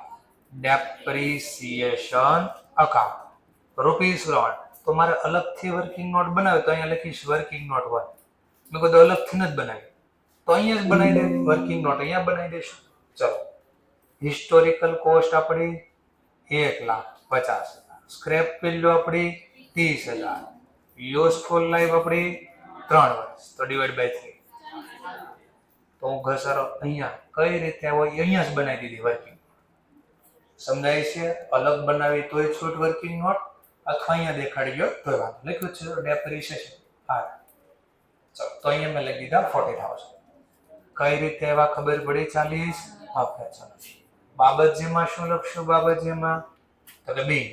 depreciation account. Rupees loan. તો મારે અલગથી વર્કિંગ નોટ બનાવે તો અહીંયા લખીશ વર્કિંગ નોટ 1. મેં કીધું અલગથી નથી બનાવી તો અહીંયા જ બનાવી દે વર્કિંગ નોટ, અહીંયા બનાવી દઈશું. ચલો હિસ્ટોરિકલ કોસ્ટ આપણી 1,50,000. સ્ક્રેપ વેલ્યુ આપણી 30,000. યુઝફુલ લાઈફ આપણી 3 વર્ષ. તો ડિવાઈડ બાય 3. તો હું ઘસારો અહીંયા કઈ રીતે હોય અહીંયા જ બનાવી દીધી વર્કિંગ. સમજાય છે? અલગ બનાવી તોય છૂટ વર્કિંગ નોટ, અથવા અહીંયા દેખાડી ગયો તો વાત. લખ્યું છે ડેપ્રિસિએશન. હા, ચલો તો અહીંયા મેં લખી દીધા 40,000. કઈ રીતે એવા ખબર પડી? 40. ઓકે, ચલો બાબતજીમાં શું લખશું? બાબતજીમાં તો કે બી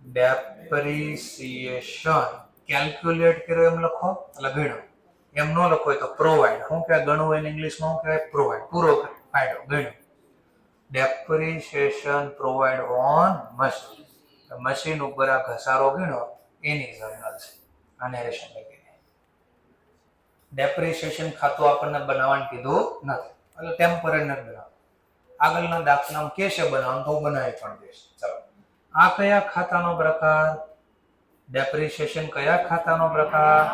ડેપ્રિસિએશન કેલ્ક્યુલેટ કર્યો એમ લખો, એટલે ગણો. એમ ન લખો તો પ્રોવાઈડ. શું કહેવાય ગણવું? એને ઇંગ્લિશમાં શું કહેવાય? પ્રોવાઈડ. પૂરો ફાયદો ગણો. Depreciation provide on machine. Machine ઉપર આ ઘસારો ગણો એની જર્નલ છે. આ નેરેશન લખી દે. ડેપ્રિસિએશન ખાતું આપણને બનાવવાનું કીધું નથી, એટલે ટેમ્પરરી નથી બનાવવાનું. આગળના દાખલામાં કેશે બનાવવાનું તો બનાવી પણ દઈશ. ચલો આ કયા ખાતાનો પ્રકાર? ડેપ્રિસિએશન કયા ખાતાનો પ્રકાર?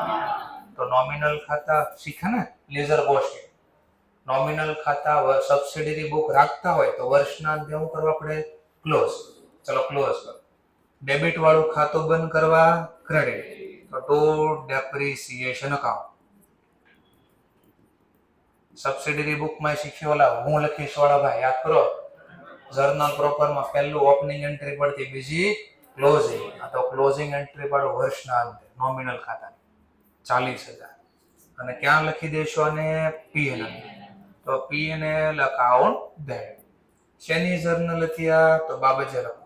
તો નોમિનલ ખાતા. શીખ્યા ને? Ledger posting. નોમિનલ ખાતા સબસિડરી બુક રાખતા હોય તો વર્ષના અંતે શું કરવા પડે? ક્લોઝ. ચલો ક્લોઝ કરો. ડેબિટ વાળું ખાતું બંધ કરવા ક્રેડિટ. તો ટુ ડેપ્રિસિએશન અકાઉન્ટ. સબસિડરી બુકમાં શીખ્યો ઓલા હું લખીશ વાળા ભાઈ યાદ કરો. જર્નલ પ્રોપરમાં પહેલું ઓપનિંગ એન્ટ્રી પડતી, બીજી ક્લોઝિંગ. આ તો ક્લોઝિંગ એન્ટ્રી પાડો વર્ષના અંતે નોમિનલ ખાતાની 40,000. અને ક્યાં લખી દેશો? અને પીએનએલ. તો પીએનએલ અકાઉન્ટ ડેબિટ. શેની જર્નલ હતી આ? તો બાબતે લખો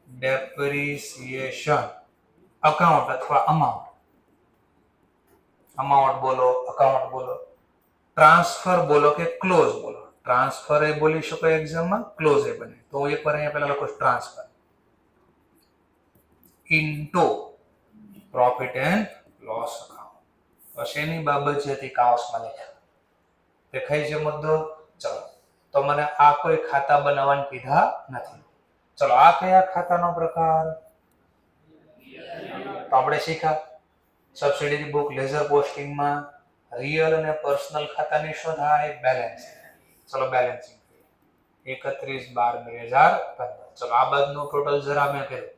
ડેપ્રિસિએશન અકાઉન્ટ અથવા અમાઉન્ટ. અમાઉન્ટ બોલો, અકાઉન્ટ બોલો. ટ્રાન્સફર બોલો કે ક્લોઝ બોલો. ટ્રાન્સફર એ બોલી શકો એક્ઝામમાં, ક્લોઝ એ બને. તો હું એકવાર અહીંયા પહેલા લખો transfer into profit and loss account. તો શેની બાબત છે તે કાઉન્સમાં લખ્યા. દેખાય છે મુદ્દો? ચલો, તો મને આ કોઈ ખાતા બનાવવાનું કીધા નથી. ચલો, આ કયા ખાતાનો પ્રકાર? તો આપણે શીખ્યા સબસિડી બુક લેઝર પોસ્ટિંગમાં રિયલ અને પર્સનલ ખાતાની શું થાય? બેલેન્સ. ચલો, બેલેન્સિંગ 31/12/2015. ચલો, આ બાજુનું ટોટલ જરા મેં કર્યું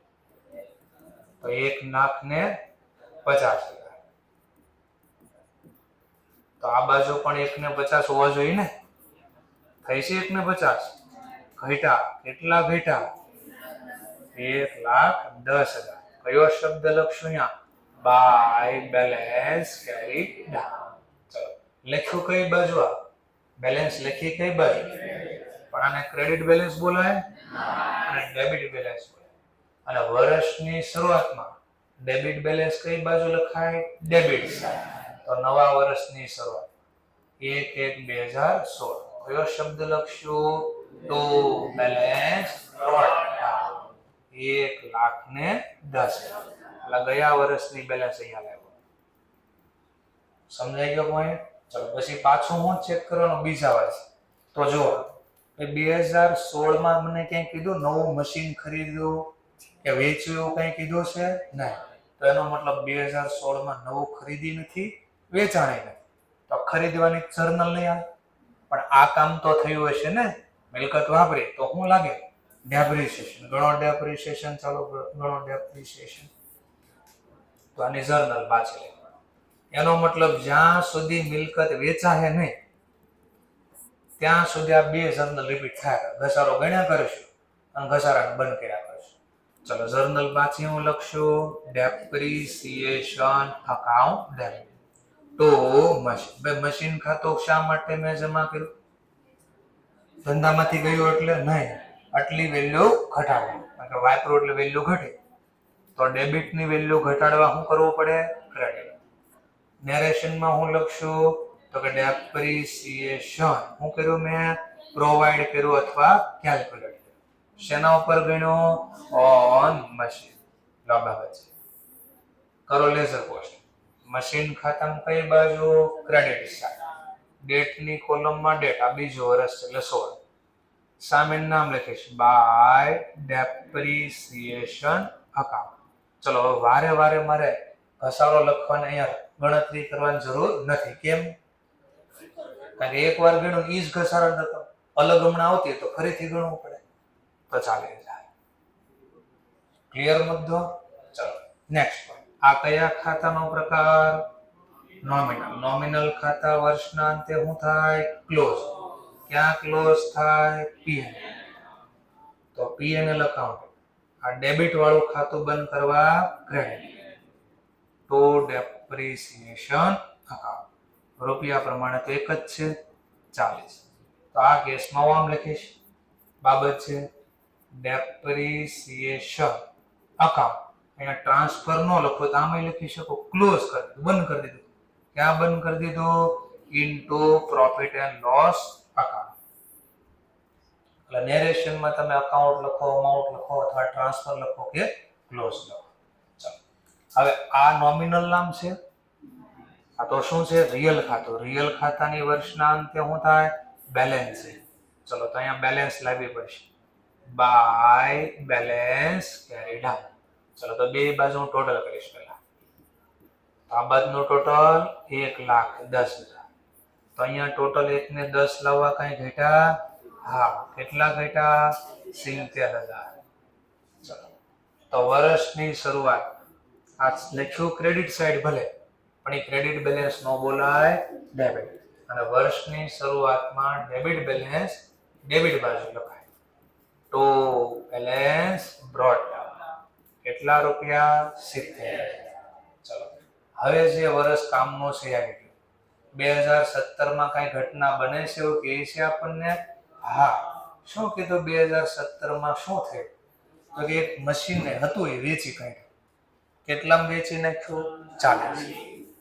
તો 1,50,000. તો આ બાજુ પણ 1,50 હોવા જોઈએ ને? થઈ છે 1,50. ઘટ્યા. કેટલા ઘટ્યા? 1,10,000. કયો શબ્દ લખશું અહીંયા? By balance carry down. ચલો, લખ્યું કઈ બાજુ? આ બેલેન્સ લખી કઈ બાજુ? પણ આને ક્રેડિટ બેલેન્સ બોલાય અને ડેબિટ બેલેન્સ બોલાય. અને વર્ષની શરૂઆતમાં ડેબિટ બેલેન્સ કઈ બાજુ લખાય? Debit side. તો નવા વર્ષની શરૂઆત 1/1/2016. કયો શબ્દ લખશું? To balance brought down 1,10,000. એટલે ગયા વર્ષની બેલેન્સ અહીંયા લાવ્યો. સમજાઈ ગયો પોઈન્ટ? ચલો, પછી પાછું હું ચેક કરવાનું બીજા વર્ષ. તો જો 2016 માં મને ક્યાંય કીધું નવું મશીન ખરીદ્યું કે વેચ્યું એવું કંઈ કીધું છે? નહીં. તો એનો મતલબ 2016 માં નવું ખરીદી નથી, વેચાણી નથી. તો ખરીદવાની જર્નલ નહીં આવે. પણ આ કામ તો થયું હશે ને? મિલકત વાપરી તો શું લાગે? ડેપ્રિસિએશન. ગણો ડેપ્રિસિએશન. ચાલો ગણો ડેપ્રિસિએશન. તો આની જર્નલ પાછી. એનો મતલબ જ્યાં સુધી મિલકત વેચાશે નહીં ત્યાં સુધી આ બે જર્નલ રિપીટ થાય. ઘસારો ગણ્યા કરીશું અને ઘસારાને બંધ કર્યા કરીશું. ચલો, જર્નલ પાછી હું લખશું depreciation account debit to machine. બે મશીન ખાતું શા માટે મેં જમા કર્યું? ધંધામાંથી ગયું એટલે નહીં, આટલી વેલ્યુ ઘટાડવી. કારણ કે વાપરો એટલે વેલ્યુ ઘટે. તો ડેબિટની વેલ્યુ ઘટાડવા શું કરવું પડે? ક્રેડિટ. નેરેશનમાં હું લખશું તો કે ડેપ્રિસિએશન શું કર્યું મેં? પ્રોવાઈડ કર્યું અથવા કેલ્ક્યુલેટ કર્યું. શેના ઉપર ગણ્યો? On machine. લો બાબત છે. કરો લેઝર પોસ્ટ. મશીન ખાતામાં કઈ બાજુ? Credit side. ડેટની કોલમમાં ડેટ. આ બીજું વર્ષ એટલે 16. સામે નામ લખીશ બાય ડેપ્રિસિએશન અકાઉન્ટ. ચલો, હવે વારે વારે મારે ઘસારો લખવાની અહીંયા ગણતરી કરવાની જરૂર નથી. કેમ? કારણ કે એકવાર ગણ્યું ઈ જ ઘસારો થતો. અલગ હમણાં આવતી તો ફરીથી ગણવું પડે. તો ચાલે જાય. ક્લિયર મુદ્દો? ચલો, નેક્સ્ટ પોઈન્ટ. આ કયા ખાતાનો પ્રકાર? નોમિનલ. નોમિનલ ખાતા વર્ષના અંતે શું થાય? ક્લોઝ. ક્યાં ક્લોઝ થાય? પીએનએલ. તો પીએનએલ અકાઉન્ટ. આ ડેબિટ વાળું ખાતું બંધ કરવા ક્રેડિટ. તો ડેપ્રિસિએશન અકાઉન્ટ. રૂપિયા પ્રમાણે તો એક જ છે 40. તો આ કેસમાં હું આમ લખીશ બાબત છે ડેપ્રિસિએશન અકાઉન્ટ. અહીંયા ટ્રાન્સફર ન લખો તો આમાં લખી શકો ક્લોઝ કરી દીધું, બંધ કરી દીધું. ક્યાં બંધ કરી દીધું? Into profit and loss account. એટલે નેરેશનમાં તમે અકાઉન્ટ લખો, અમાઉન્ટ લખો અથવા ટ્રાન્સફર લખો કે ક્લોઝ લખો. ચાલો, હવે આ નોમિનલ નામ છે. આ તો શું છે? રિયલ ખાતું. રિયલ ખાતાની વર્ષના અંતે શું થાય? બેલેન્સ છે. ચલો, તો અહીંયા બેલેન્સ લાવવી પડશે બાય બેલેન્સ કેરી ડાઉન. ચલો, તો બે બાજુ હું ટોટલ કરીશ પહેલા. આ બાજુનું ટોટલ 1,10,000. તો અહીંયા ટોટલ 1,10 લાવવા કઈ ઘટ્યા? હા. કેટલા ઘટ્યા? 70,000. ચલો, તો વર્ષની શરૂઆત આ લખ્યું ક્રેડિટ સાઈડ ભલે, પણ એ ક્રેડિટ બેલેન્સ નો બોલાય, ડેબિટ. અને વર્ષની શરૂઆતમાં ડેબિટ બેલેન્સ ડેબિટ બાજુ લખાય. તો બેલેન્સ બ્રોટ ડાઉન. કેટલા રૂપિયા? 70,000. ચલો, હવે જે વર્ષ કામનો છે આવી ગયું. 2017 માં કઈ ઘટના બને છે એવું કહે છે આપણને? હા. શું કીધું 2017 શું થયું? તો કે એક મશીન હતું એ વેચી કાઢ્યું. કેટલામાં વેચી નાખ્યું? 40.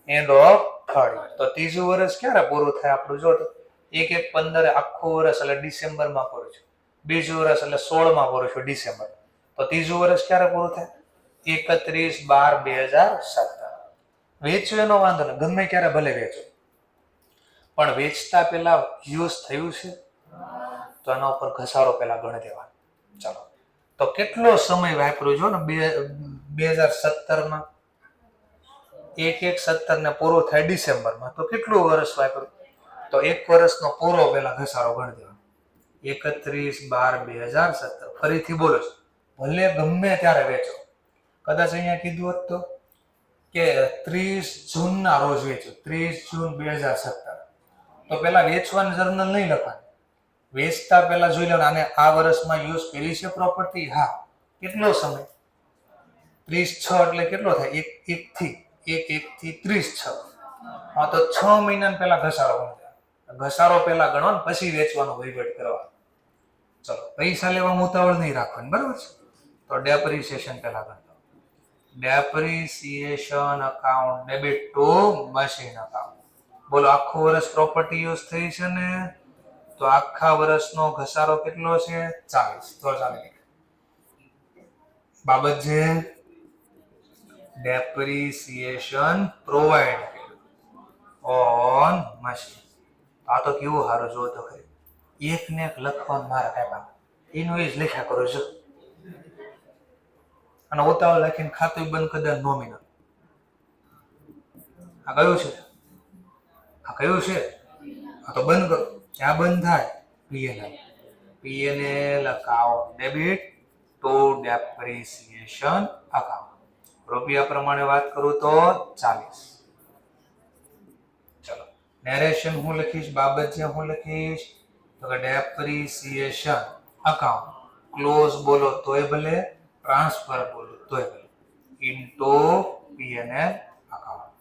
End of third. તો ત્રીજું વર્ષ ક્યારે પૂરું થાય આપણું? જો તો 1/1/15 આખું વર્ષ એટલે ડિસેમ્બરમાં પૂરું છે. બીજું વર્ષ એટલે 16માં પૂરું છે ડિસેમ્બર. તો ત્રીજું વર્ષ ક્યારે પૂરું થાય? 31/12/2017. વેચ્યું એનો વાંધો નહીં, ગમે ક્યારે ભલે વેચો, પણ વેચતા પહેલા યુઝ થયું છે તો એના ઉપર ઘસારો પહેલા ગણી દેવાનો. ચાલો, તો કેટલો સમય વાપર્યો જો ને 2017માં 1/1/17 ને પૂરો થાય ડિસેમ્બરમાં, તો કેટલું વર્ષ વાપર્યું? તો એક વર્ષનો પૂરો પહેલા ઘસારો ગણી દેવાનો. 31/12/2017. ફરીથી બોલો છો, ભલે ગમે ત્યારે વેચો. કદાચ અહીંયા કીધું હોત તો કે 30 જૂનના રોજ વેચ્યું, 30 જૂન 2017, તો પેલા વેચવાનું જર્નલ નહીં લખવાનું. વેચતા પહેલા જોઈ લેવાનું આને આ વર્ષમાં યુઝ કરી છે પ્રોપર્ટી. હા, કેટલો સમય? 30/6 એટલે કેટલો થાય? 1/1/30/6. હા, તો 6 મહિના પહેલા ઘસારો ગણો. ઘસારો પહેલા ગણો ને પછી વેચવાનો વહીવટ કરવાનો. ચલો, પૈસા લેવામાં ઉતાવળ નહીં રાખવાની, બરાબર છે? તો ડેપ્રિસિએશન પહેલા ગણો. Depreciation account debit to machine account. બોલો, આખું વર્ષ પ્રોપર્ટી યુઝ થઈ છે ને, તો આખા વર્ષનો ઘસારો કેટલો છે? 40. તો ચાલે બાબત છે ડેપ્રિસિએશન પ્રોવાઈડ ઓન મશીન. આ તો કેવું સારું, જો તો ખરી. એક ને એક લખવાનું મારા કાકા એનું એ જ લખ્યા કરો છો, અને ઉતાવળ લખીને ખાતું બંધ કરી દે નોમિનલ. આ કયું છે? આ કયું છે? આ તો બંધ કરો. ક્યાં બંધ થાય? P&L. P&L account debit to depreciation account. રૂપિયા પ્રમાણે વાત કરું તો 40. ચલો, નેરેશન હું લખીશ, બાબત જે હું લખીશ તો કે ડેપ્રિસિએશન અકાઉન્ટ ક્લોઝ બોલો તોય ભલે, ટ્રાન્સફર બોલો તોય ભલે, ઇન્ટુ પીએનએલ અકાઉન્ટ.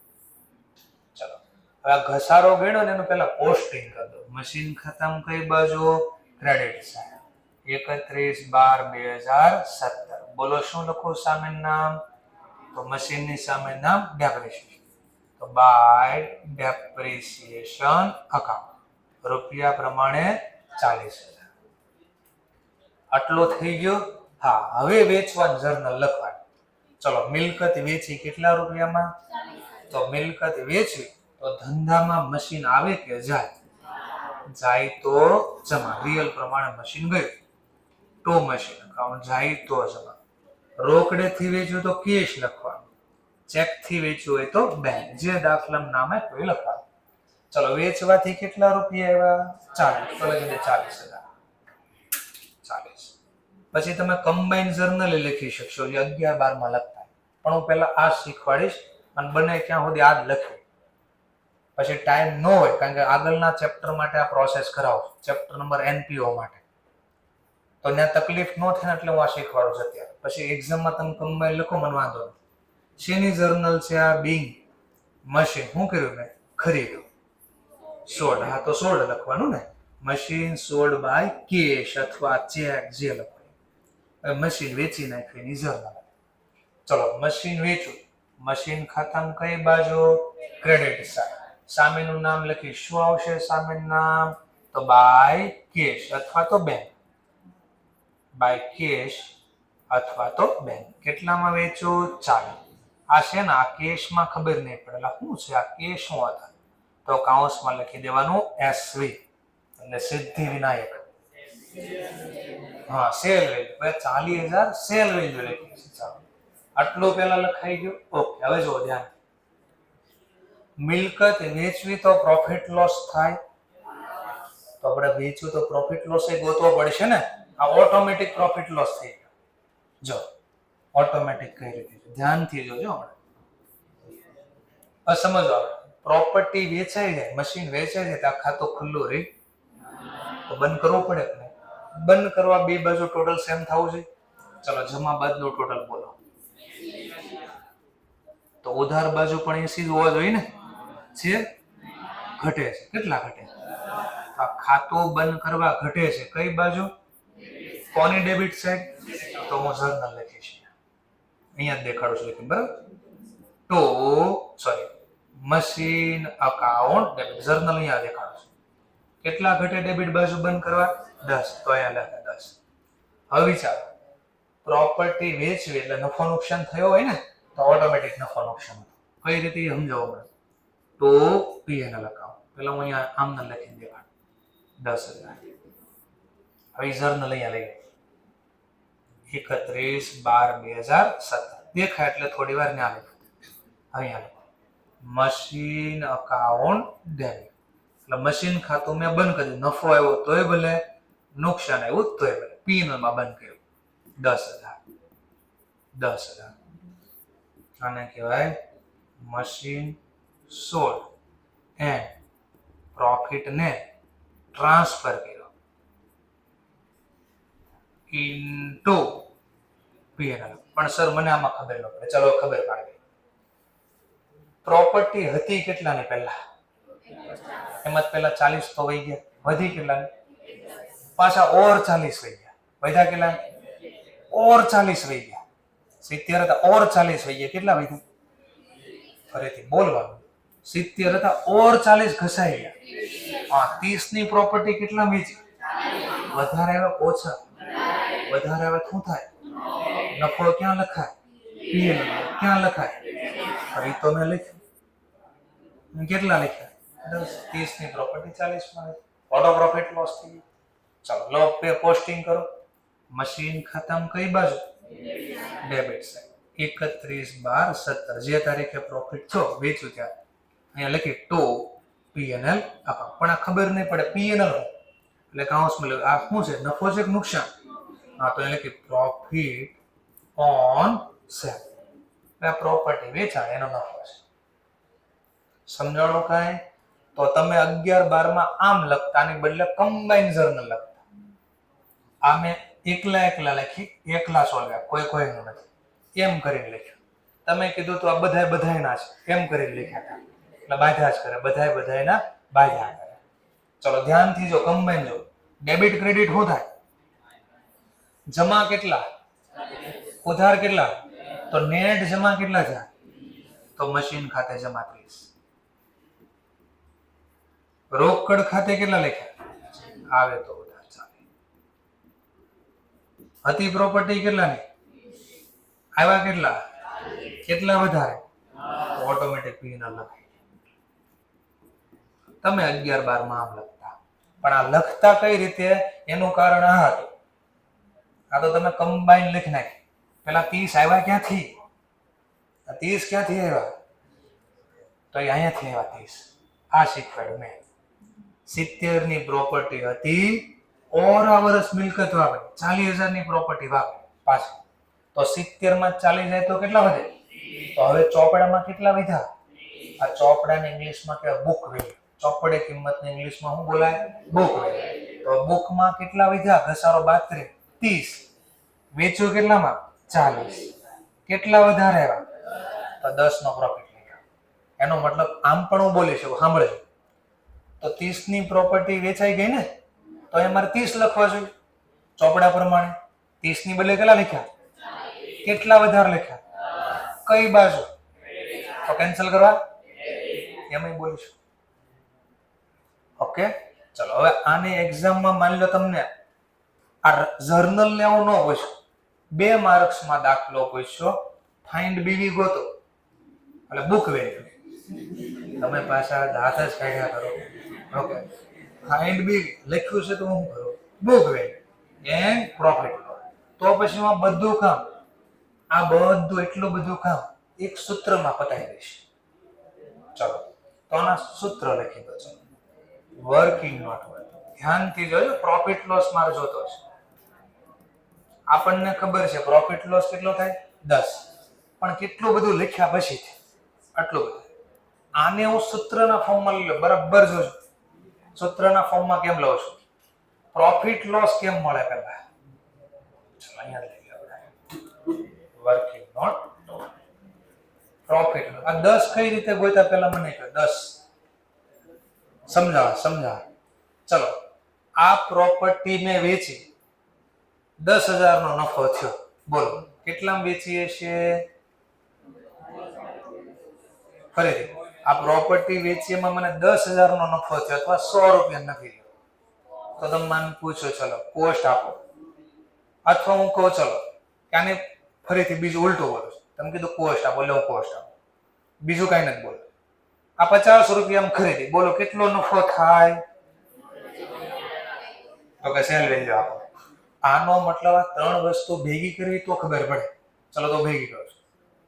ચલો, હવે ઘસારો ગણ્યો ને એનું પહેલા પોસ્ટિંગ કરી દો. મશીન ખાતામાં કઈ બાજુ? Credit side. 31/12/2017. બોલો શું લખું સામેનું નામ? તો મશીનની સામે નામ ડેપ્રિસિએશન. તો બાય ડેપ્રિસિએશન અકાઉન્ટ. રૂપિયા પ્રમાણે 40,000. આટલો થઈ ગયો. હા, હવે વેચવાનું જર્નલ લખવાનું. ચલો, મિલકત વેચી કેટલા રૂપિયામાં? તો મિલકત વેચી તો ધંધામાં મશીન આવે કે જાય? જાય તો જમા. રિયલ પ્રમાણે મશીન ગયું તો મશીન અકાઉન્ટ, જાય તો જમા. રોકડેથી વેચ્યું તો કેશ લખવાનું, ચેક થી વેચ્યું હોય તો બેંક, જે દાખલામાં નામ આપ્યું એ લખવાનું. ચલો, વેચવાથી કેટલા રૂપિયા આવ્યા? 40. તો લખી દે 40,000. 40. પછી તમે કમ્બાઈન જર્નલ લખી શકશો, જે 11-12માં લખતા. પણ હું પહેલા આ શીખવાડીશ અને બને ક્યાં સુધી આ જ લખ્યું. પછી ટાઈમ ન હોય, કારણ કે આગળના ચેપ્ટર માટે આ પ્રોસેસ કરાવો, ચેપ્ટર નંબર એનપીઓ માટે, તો ત્યાં તકલીફ ન થાય એટલે હું આ શીખવાડું છું અત્યારે. પછી એક્ઝામમાં તમે કમ્બાઈન લખો, મને વાંધો નહીં. શેની જર્નલ છે આ? Bing machine. શું કર્યું મેં? ખરીદ્યું. સોલ્ડ. હા, તો સોલ્ડ લખવાનું ને. મશીન સોલ્ડ બાય કેશ અથવા ચેક, જે લખવાનું. મશીન વેચી નાખ્યું એની જર્નલ. ચલો, મશીન વેચ્યું. મશીન ખાતામાં કઈ બાજુ? Credit side. સામેનું નામ લખી, શું આવશે સામેનું નામ? તો બાય કેશ અથવા તો બેંક. બાય કેશ અથવા તો બેંક. કેટલામાં વેચ્યું? 40. આ છે ને, આ કેશમાં ખબર નહીં પડે શું છે આ કેશ, શું હતા? તો કાઉન્સમાં લખી દેવાનું SV, એટલે સિદ્ધિ વિનાયક. હા, સેલ વેલ્યુ. 40,000 સેલ વેલ્યુ લખી છે. ચાલો, આટલું પહેલા લખાઈ ગયું. ઓકે, હવે જો ધ્યાન. મિલકત વેચવી તો પ્રોફિટ લોસ થાય, તો આપણે વેચ્યું તો પ્રોફિટ લોસ એ ગોતવો પડશે ને. આ ઓટોમેટિક પ્રોફિટ લોસ થઈ ગયો. જો ઓટોમેટિક કઈ રીતે, ધ્યાનથી જોજો. હમણાં સમજો, પ્રોપર્ટી વેચાઈ જાય, મશીન વેચાઈ જાય, તો આ ખાતું ખુલ્લું રહી તો બંધ કરવું પડે ને. બંધ કરવા બે બાજુ ટોટલ સેમ થવું જોઈએ. ચલો, જમા બાદનું ટોટલ બોલો. તો ઉધાર બાજુ પણ 80 જ હોવા જોઈએ ને. છે, ઘટે છે. કેટલા ઘટે? આ ખાતું બંધ કરવા ઘટે છે. કઈ બાજુ? કોની ડેબિટ સાઈડ? તો હું જર્નલ લખીશ, અહીંયા જ દેખાડું છું લખી, બરાબર. To machine account debit, journal અહીંયા દેખાડું છું. કેટલા ઘટે ડેબિટ બાજુ બંધ કરવા? 10. તો અહીંયા લખે 10. હવે વિચારો, પ્રોપર્ટી વેચવી એટલે નફો નુકસાન થયો હોય ને, તો ઓટોમેટિક નફો નુકસાન. કઈ રીતે સમજાવો મને? તો P&L અકાઉન્ટ પેલા હું અહીંયા આમને લખીને દેખાડું 10,000. હવે જર્નલ અહીંયા લઈએ 31/12/2017 દેખાય એટલે થોડી વાર ત્યાં લખો. અહીંયા લખો મશીન અકાઉન્ટ ડેબિટ, એટલે મશીન ખાતું મેં બંધ કર્યું, નફો આવ્યો તોય ભલે, નુકસાન આવ્યું તોય ભલે, P&L માં બંધ કર્યું 10,000. આને કહેવાય મશીન સોલ્ડ એન્ડ પ્રોફિટ ને ટ્રાન્સફર કર્યો ઇન્ટુ P&L. પણ સર મને આમાં ખબર ન પડે, ચલો ખબર પાડી. પ્રોપર્ટી હતી કેટલાની પહેલા? એમાં પહેલા 40 તો વહી ગયા, વધી કેટલા? પાછા ઓર 40 વહી ગયા, વધ્યા કેટલા? ઓર 40 વહી ગયા. 70 હતા ઓર 40 વહી ગયા, કેટલા વધ્યા? ફરીથી બોલવાનું, 70 હતા ઓર 40 ઘસાઈ ગયા. હા, 30 ની પ્રોપર્ટી કેટલા વેચી? વધારે આવે ઓછા? વધારે આવે શું થાય? નફો ક્યાં લખાય? P&L ક્યાં લખાય? હવે તો મેં લખ્યું, કેટલા લખ્યા? 30 ની પ્રોપર્ટી 40 માં, ઓટો પ્રોફિટ લોસ થઈ ગયું. ચાલો લો પે પોસ્ટિંગ કરો. મશીન ખાતામાં કઈ બાજુ? Debit side. 31/12/17 જે તારીખે પ્રોફિટ થયો વેચ્યું ત્યાં અહીંયા લખી ટુ P&L અકાઉન્ટ. પણ આ ખબર નહીં પડે P&L એટલે કાઉન્સમાં આ શું છે, નફો છે કે નુકસાન? હા, તો એ લખી પ્રોફિટ ઓન સેલ, આ પ્રોપર્ટી વેચાણ એનો નફો છે. સમજાણો કાંઈ? તો તમે 11-12 માં આમ લખતા ની બદલે કમ્બાઈન જર્નલ લખતા. આ મેં એકલા લખી, એકલા સોલ્વ્યા, કોઈનું નથી, એમ કરીને લખ્યું. તમે કીધું તો આ બધાયના છે એમ કરીને લખ્યા હતા, એટલે બાધા જ કરે, બધાયના બાધા કરે. ચલો ધ્યાનથી જો, કમ્બાઈન જો. ડેબિટ ક્રેડિટ શું થાય? જમા કેટલા? ઉધાર કેટલા? તો નેટ જમા કેટલા થયા? તો મશીન ખાતે જમા 30. રોકડ ખાતે કેટલા લખ્યા? આવે તો ઉધાર ચાલે. હતી પ્રોપર્ટી કેટલાની? આવ્યા કેટલા? કેટલા વધારે? ઓટોમેટિક P&L લખાય. તમે 11-12 માં આમ લખતા, પણ આ લખતા કઈ રીતે એનું કારણ આ હતું. આ તો તમે કમ્બાઈન લખી નાખી. પેલા 30 આવ્યા ક્યાંથી? 30 ક્યાંથી આવ્યા? તો અહીંયાથી આવ્યા 30. આ શીખવાડ્યું મેં. 70 ની પ્રોપર્ટી હતી, ઓરા વર્ષ મિલકત વાપરી, 40,000 ની પ્રોપર્ટી વાપરી પાછી, તો 70 માં 40 જાય તો કેટલા વધે? તો હવે ચોપડામાં કેટલા વધ્યા? આ ચોપડાને ઇંગ્લિશમાં કહેવાય બુક વેલ્યુ. ચોપડે કિંમતને ઇંગ્લિશમાં શું બોલાય? Book value. તો બુકમાં કેટલા વધ્યા? ઘસારો 32, 30. વેચ્યું કેટલામાં? 40. કેટલા વધારે આવ્યા? તો 10 નો પ્રોફિટ લીધો. એનો મતલબ આમ પણ હું બોલી શકું, સાંભળજો. તો 30 ની પ્રોપર્ટી વેચાઈ ગઈ ને, તો એ મારે 30 લખવા જોઈએ ચોપડા પ્રમાણે. 30 ની બદલે કેટલા લખ્યા? કેટલા વધારે લખ્યા? કઈ બાજુ? તો કેન્સલ કરવા એમ બોલીશું. ઓકે, ચલો હવે આની એક્ઝામમાં માની લો તમને આ જર્નલ ને આવું ન પૂછ્યું, 2 માર્ક્સમાં દાખલો પૂછ્યો, ફાઇન્ડ બીવી ગોતો એટલે બુક વેલ્યુ, તમે પાછા હાથ જ કાઢ્યા કરો. ઓકે, ફાઇન્ડ બીવી લખ્યું છે તો હું કરું? Book value and profit. તો પછી આ બધું કામ, આ બધું એટલું બધું કામ એક સૂત્રમાં પતાવી દઈશ. ચલો તો આના સૂત્ર લખી દો. ચલો, વર્કિંગ નોટ વર્ક. ધ્યાનથી જોજો, પ્રોફિટ લોસ મારે જોતો છે. આપણને ખબર છે પ્રોફિટ લોસ કેટલો થાય? 10. પણ કેટલું બધું લખ્યા પછી આટલું બધું. આને હું સૂત્રના ફોર્મમાં લઈ લો, બરાબર જોજો. સૂત્રના ફોર્મમાં કેમ લઉં છું? પ્રોફિટ લોસ કેમ મળે પહેલા? ચલો અહીંયા લઈ લો. Working note profit. આ 10 કઈ રીતે ગોતા પહેલા મને કહો. 10 સમજાવ. ચલો, આ પ્રોપર્ટી મેં વેચી, 10,000 નો નફો થયો. બોલો કેટલામાં વેચીએ છીએ? ફરીથી આ પ્રોપર્ટી વેચીએમાં મને 10,000 નો નફો થયો અથવા 100 રૂપિયા નફી થયો, તો તમે મને પૂછો ચલો કોસ્ટ આપો, અથવા હું કહું ચલો કે આને ફરીથી બીજું ઉલટું બોલું, તમે કીધું કોસ્ટ આપો એટલે હું કોસ્ટ આપો, બીજું કઈ નથી બોલું. આ 50 રૂપિયામાં ખરીદી, બોલો કેટલો નફો થાય? તો કે સેલ વેલ્યુ આપો. આનો મતલબ આ ત્રણ વસ્તુ ભેગી કરવી તો ખબર પડે. ચલો તો ભેગી કરો.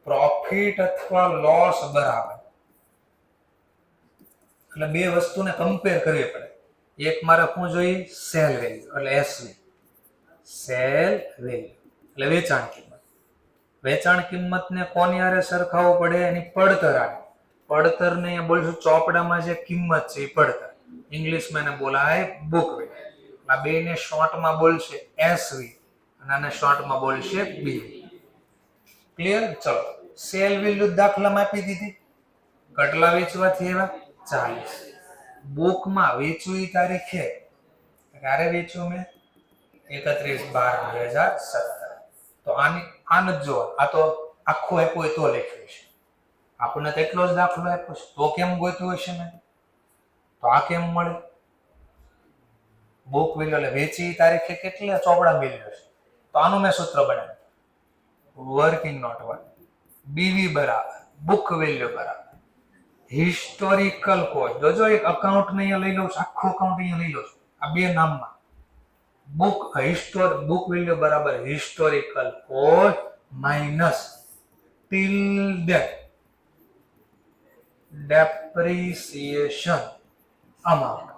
પ્રોફિટ અથવા લોસ બરાબર, એટલે બે વસ્તુને કમ્પેર કરવી પડે. એક મારે શું જોઈએ? સેલ વેલ્યુ એટલે એસવી, સેલ વેલ્યુ એટલે વેચાણ કિંમત. વેચાણ કિંમતને કોની હારે સરખાવવું પડે? એની પડતર હારે. પડતર ને બોલશું ચોપડામાં જે કિંમત છે એ પડતર, ઇંગ્લિશમાં એને બોલાય બુક વેલ્યુ. આ બે ને શોર્ટમાં બોલશે એસવી અને આને શોર્ટમાં બોલશે બીવી. ક્લિયર? ચલો સેલ વેલ્યુ દાખલામાં આપી દીધી. કેટલા વેચવાથી એવા? 40. બુકમાં વેચવી તારીખે ક્યારે વેચ્યું મેં? 31/12/2017. તો આને જો આ તો આખું આપ્યું હોય તો લખ્યું છે. આપણને તો એટલો જ દાખલો આપ્યો છે, તો કેમ ગોત્યું હશે મેં? તો આ કેમ મળે? બુક વેલ્યુ એટલે વેચી તારીખે કેટલા ચોપડા વેલ્યુ છે, તો આનું મેં સૂત્ર બનાવ્યું. વર્કિંગ નોટ વન બીવી બરાબર બુક વેલ્યુ બરાબર હિસ્ટોરિકલ કોસ્ટ. જોજો એક અકાઉન્ટ ને અહીંયા લઈ લઉં છું, આખું અકાઉન્ટ અહીંયા લઈ લઉં છું આ બે નામમાં. બુક વેલ્યુ બરાબર historical cost minus till depreciation amount.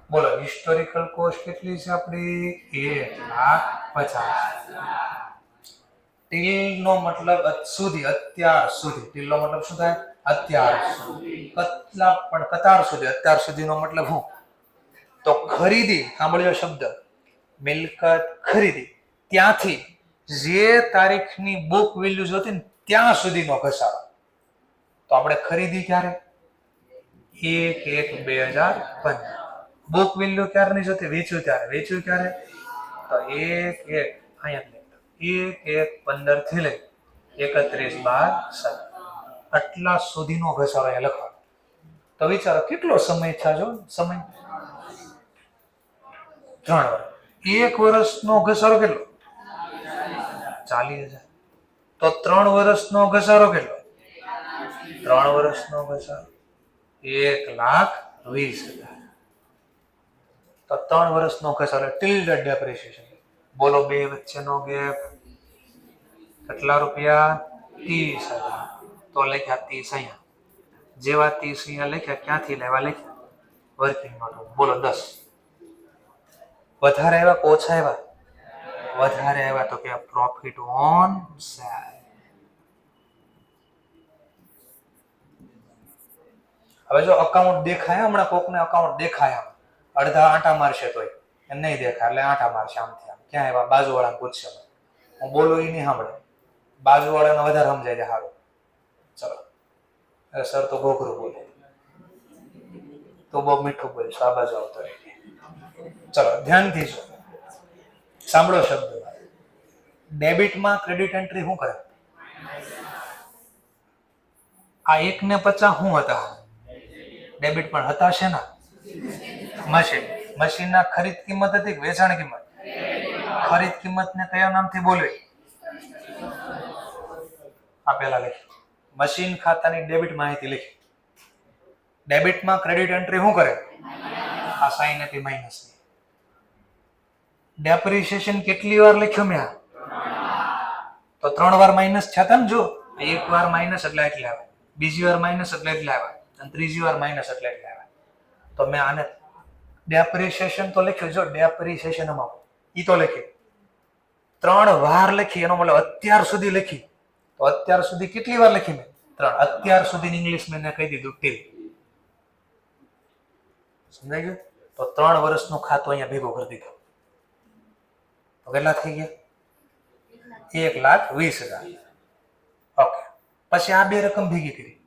બોલો હિસ્ટોરિકલ કોસ્ટ કેટલી છે આપણી? 1,50,000. ટિલ નો મતલબ સુધી, અત્યાર સુધી. ટિલ નો મતલબ શું થાય? અત્યાર સુધી. કતાર સુધી, અત્યાર સુધીનો મતલબ શું? તો ખરીદી, સાંભળ્યો શબ્દ, મિલકત ખરીદી, ત્યાંથી જે તારીખની બુક વેલ્યુ જોતી ને ત્યાં સુધીનો ઘસારો. તો આપણે ખરીદી ક્યારે? 1/1/2015. બુક વેલ્યુ ક્યારે નહીં જોતી? વેચ્યું ત્યારે. વેચ્યું ક્યારે? તો 1/1/15 થી લઈ 31/12/17. આટલા સુધીનો ઘસારો એ લખવાનો. તો વિચારો કેટલો સમય થયો? જો સમય 3 વર્ષ. 1 વર્ષનો ઘસારો કેટલો? 40,000. તો 3 વર્ષનો ઘસારો કેટલો? 3 વર્ષનો ઘસારો 1,20,000. તો 3 વર્ષનો ઘસારો ટિલ ડેપ્રિસિએશન. બોલો બે વચ્ચેનો ગેપ કેટલા રૂપિયા? 30,000. તો લખ્યા 30 અહીંયા. જેવા 30 અહીંયા લખ્યા, ક્યાંથી લેવા? લખ્યા વર્કિંગ નોટ. બોલો 10. વધારે આવ્યા કે ઓછા આવ્યા? વધારે આવ્યા. તો કે પ્રોફિટ ઓન સેલ. હવે જો અકાઉન્ટ દેખાય, હમણાં કોકને અકાઉન્ટ દેખાય, અડધા આંટા મારશે તોય એ નહીં દેખાય એટલે આંટા મારશે આમથી આમ. ક્યાં આવ્યા? બાજુવાળાને પૂછશે. હું બોલું એ નહીં સાંભળે, બાજુવાળાને વધારે સમજાય છે. સારું ચલો. અરે સર તો ઘોઘરું બોલે, તો બહુ મીઠું બોલીશ, આ બાજુ આવતો રહે. ચલો ધ્યાનથી સાંભળો શબ્દ. ડેબિટમાં ક્રેડિટ એન્ટ્રી શું કરે? આ 1 ને 50 શું હતા? ડેબિટ પણ હતા છે ને? મશીનના ખરીદ કિંમત હતી કે વેચાણ કિંમત? ખરીદ કિંમતને કયા નામથી બોલવી? આ પહેલા લખી. મશીન ખાતાની ડેબિટ માહિતી લખી. ડેબિટમાં ક્રેડિટ એન્ટ્રી શું કરે? આ સાઇન હતી માઇનસ. ડેપ્રિસિએશન કેટલી વાર લખ્યો મેં? તો 3 વાર માઇનસ થયા ને. જો એક વાર માઇનસ એટલે આવે, બીજી વાર માઇનસ એટલે આવે, અને ત્રીજી વાર માઇનસ એટલે આવે. તો મેં આને ડેપ્રિસિએશન તો લખ્યું. જો ડેપ્રિસિએશન અમાઉન્ટ ઈ તો લખી. 3 વાર લખી, એનો મતલબ અત્યાર સુધી લખી. તો અત્યાર સુધી કેટલી વાર લખી મેં? 3. અત્યાર સુધી ઇંગ્લિશ મેં કહી દીધું ટીલ. સમજાઈ ગયું? તો 3 વર્ષનું ખાતું અહીંયા ભેગું કરી દીધું. તો કેટલા થઈ ગયા? 1,20,000. ઓકે. પછી આ બે રકમ ભેગી કરી.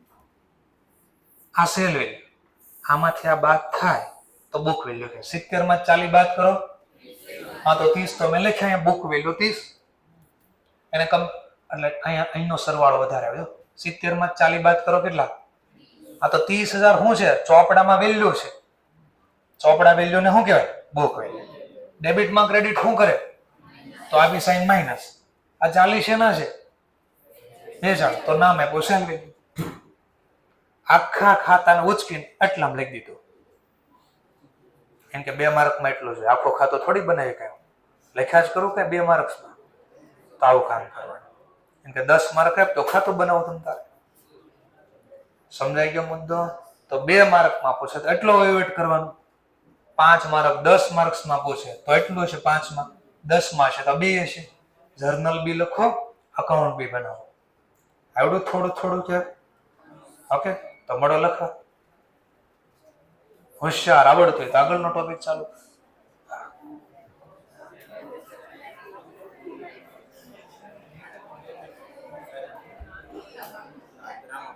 આ સેલ વેલ્યુ, આમાંથી આ બાદ થાય તો બુક વેલ્યુ કે 70 માં 40 બાદ કરો હા તો 30 તો મેં લખ્યા અહીંયા બુક વેલ્યુ 30 એને કમ એટલે અહીંયા અહીંનો સરવાળો વધારે આવ્યો 70 માં 40 બાદ કરો કેટલા આ તો 30,000 શું છે ચોપડામાં વેલ્યુ છે ચોપડા વેલ્યુ ને શું કહેવાય બુક વેલ્યુ ડેબિટમાં ક્રેડિટ શું કરે તો આ બી સાઈન માઇનસ આ 40 એના છે વેચાણ તો નામ આપ્યું સેલ વેલ્યુ આખા ખાતાને ઉચકીને આટલામાં લખી દીધું કેમ કે 2 માર્કમાં એટલું છે આખો ખાતો થોડી બનાવી કાંઈ લખ્યા જ કરું કે 2 માર્ક્સમાં તો આવું કામ કરવાનું કેમ કે 10 માર્ક આપ તો ખાતું બનાવો તમે તારે સમજાઈ ગયો મુદ્દો તો 2 માર્કમાં પૂછે તો એટલો વહીવટ કરવાનો 5 માર્ક 10 માર્ક્સમાં પૂછે તો એટલું છે 5 માં 10 માં છે તો 2 હશે જર્નલ બી લખો અકાઉન્ટ બી બનાવો આવડું થોડું થોડું છે ઓકે તો મળો લખવા હોશિયાર આવડતું હોય તો આગળનો ટોપિક ચાલુ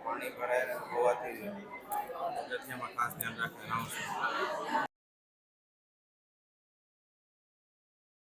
પાણી ભરાયેલું હોવાથી પગથિયામાં ખાસ ધ્યાન રાખવાનું